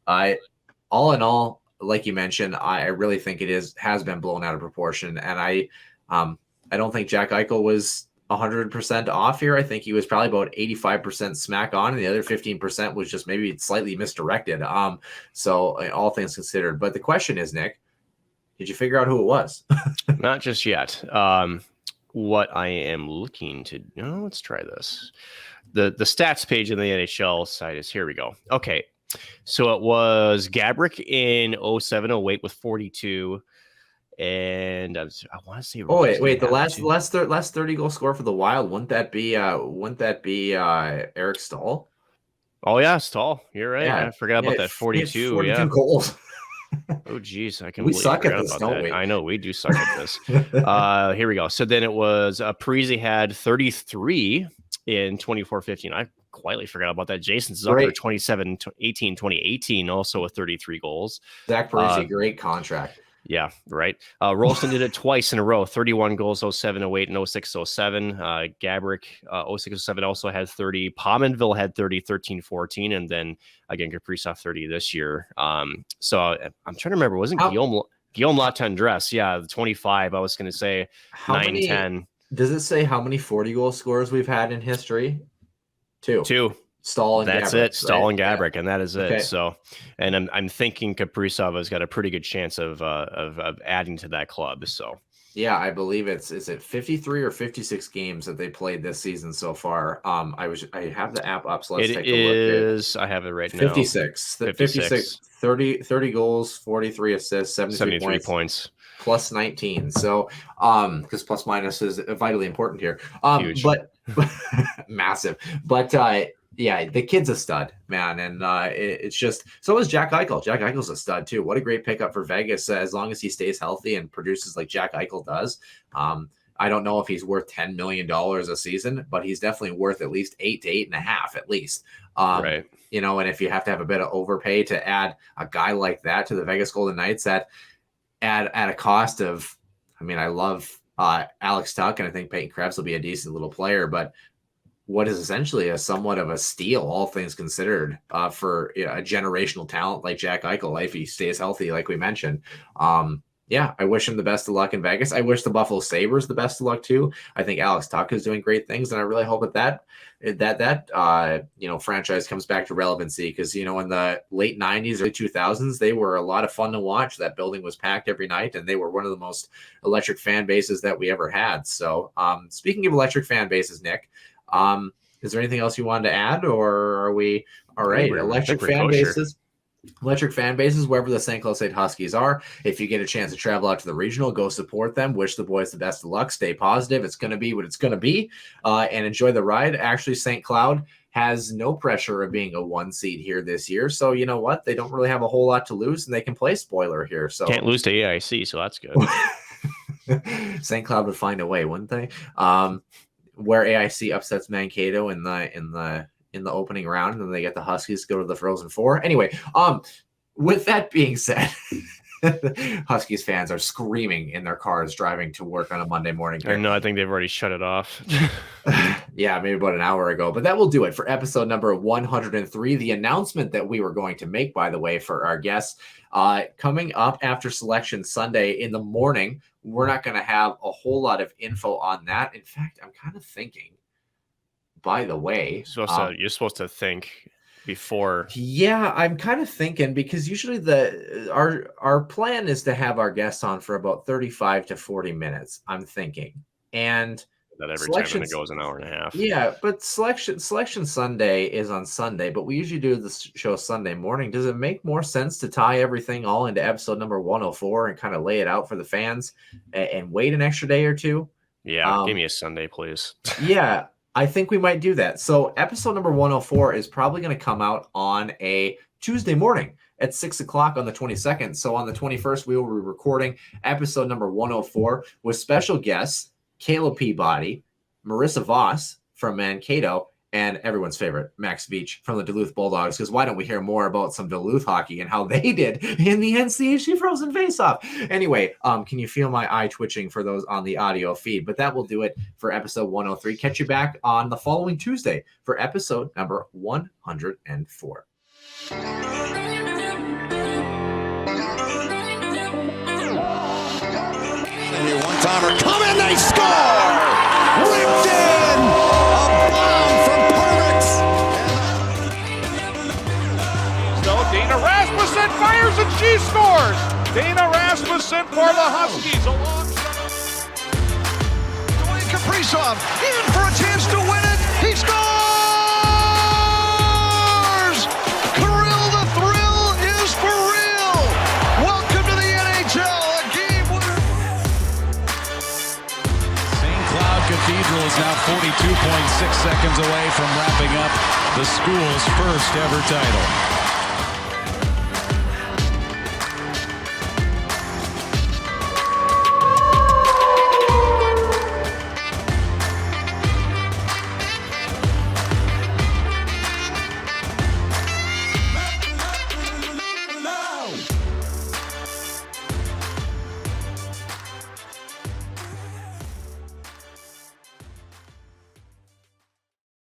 All in all, like you mentioned, I really think has been blown out of proportion, and I don't think Jack Eichel was 100% off here. I think he was probably about 85% smack on, and the other 15% was just maybe slightly misdirected. So all things considered. But the question is, Nick, did you figure out who it was? Not just yet. What I am looking to let's try this. The stats page in the NHL site is, here we go. Okay. So it was Gaborik in 07-08 with 42. And I want to say, wait, the last 30 goal score for the Wild, wouldn't that be Eric Stahl? Oh yeah, Stahl. You're right. Yeah. I forgot about that 42. 42 goals. Oh geez, we suck at this, don't we? I know we do suck at this. Here we go. So then it was Parise had 33 in 24-15. I quietly forgot about that. Jason Zucker 2018, also with 33 goals. Zach Parise, great contract. Yeah, right. Rolston did it twice in a row, 31 goals, 07-08 and 06-07. Gaborik, 06-07 also had 30. Pominville had 30, 13-14. And then, again, Kaprizov 30 this year. So I'm trying to remember, wasn't Guillaume Latendresse? Yeah, the 25, I was going to say 9-10. Does it say how many 40-goal scorers we've had in history? Two. Stahl and that's Gaborik, it. Stahl right? and Gaborik, and that is it. Okay. So, and I'm thinking Kaprizov has got a pretty good chance of adding to that club. So, Yeah, I believe is it 53 or 56 games that they played this season so far. I have the app up, so let's take a look. It is. I have it right now. 56. 56. 30 goals, 43 assists, 73 points. Plus 19. So, because plus minus is vitally important here. Huge. But massive. But yeah, the kid's a stud, man, and it's just so is Jack Eichel. Jack Eichel's a stud too. What a great pickup for Vegas, as long as he stays healthy and produces like Jack Eichel does. I don't know if he's worth $10 million a season, but he's definitely worth at least 8 to 8.5 at least. Right. You know, and if you have to have a bit of overpay to add a guy like that to the Vegas Golden Knights at a cost of, I mean, I love Alex Tuck, and I think Peyton Krebs will be a decent little player, but what is essentially a somewhat of a steal, all things considered, for a generational talent like Jack Eichel, if he stays healthy, like we mentioned. Yeah, I wish him the best of luck in Vegas. I wish the Buffalo Sabres the best of luck too. I think Alex Tuck is doing great things, and I really hope that franchise comes back to relevancy, because in the late 90s, early 2000s, they were a lot of fun to watch. That building was packed every night, and they were one of the most electric fan bases that we ever had. So, speaking of electric fan bases, Nick, is there anything else you wanted to add, or are we all right? Electric fan bases. Electric fan bases, wherever the St. Cloud State Huskies are. If you get a chance to travel out to the regional, go support them. Wish the boys the best of luck. Stay positive. It's going to be what it's going to be, and enjoy the ride. Actually, St. Cloud has no pressure of being a 1 seed here this year. So you know what? They don't really have a whole lot to lose, and they can play spoiler here. So can't lose to AIC, so that's good. St. Cloud would find a way, wouldn't they? Where AIC upsets Mankato in the opening round, and then they get the Huskies to go to the Frozen Four. Anyway, with that being said, Huskies fans are screaming in their cars driving to work on a Monday morning. No, I think they've already shut it off. Yeah, maybe about an hour ago. But that will do it for episode number 103. The announcement that we were going to make, by the way, for our guests, coming up after Selection Sunday in the morning. We're not going to have a whole lot of info on that. In fact, I'm kind of thinking, by the way, you're supposed to think before. Yeah, I'm kind of thinking, because usually our plan is to have our guests on for about 35 to 40 minutes, I'm thinking. And that every time it goes an hour and a half. Yeah, but selection Sunday is on Sunday, but we usually do the show Sunday morning. Does it make more sense to tie everything all into episode number 104 and kind of lay it out for the fans and wait an extra day or two? Yeah, give me a Sunday, please. Yeah. I think we might do that. So episode number 104 is probably going to come out on a Tuesday morning at 6 o'clock on the 22nd. So on the 21st, we will be recording episode number 104 with special guests, Caleb Peabody, Marissa Voss from Mankato, and everyone's favorite, Max Beach from the Duluth Bulldogs. Because why don't we hear more about some Duluth hockey and how they did in the NCHC Frozen Faceoff? Anyway, can you feel my eye twitching for those on the audio feed? But that will do it for episode 103. Catch you back on the following Tuesday for episode number 104. One-timer coming, they score! Ripped in! A bomb from Pervix! So Dana Rasmussen fires and she scores! Dana Rasmussen for the Huskies alongside Dwayne Kaprizov in for a chance to win it! He scores! Kirill the Thrill is for real! Welcome to the NHL! Cathedral is now 42.6 seconds away from wrapping up the school's first ever title.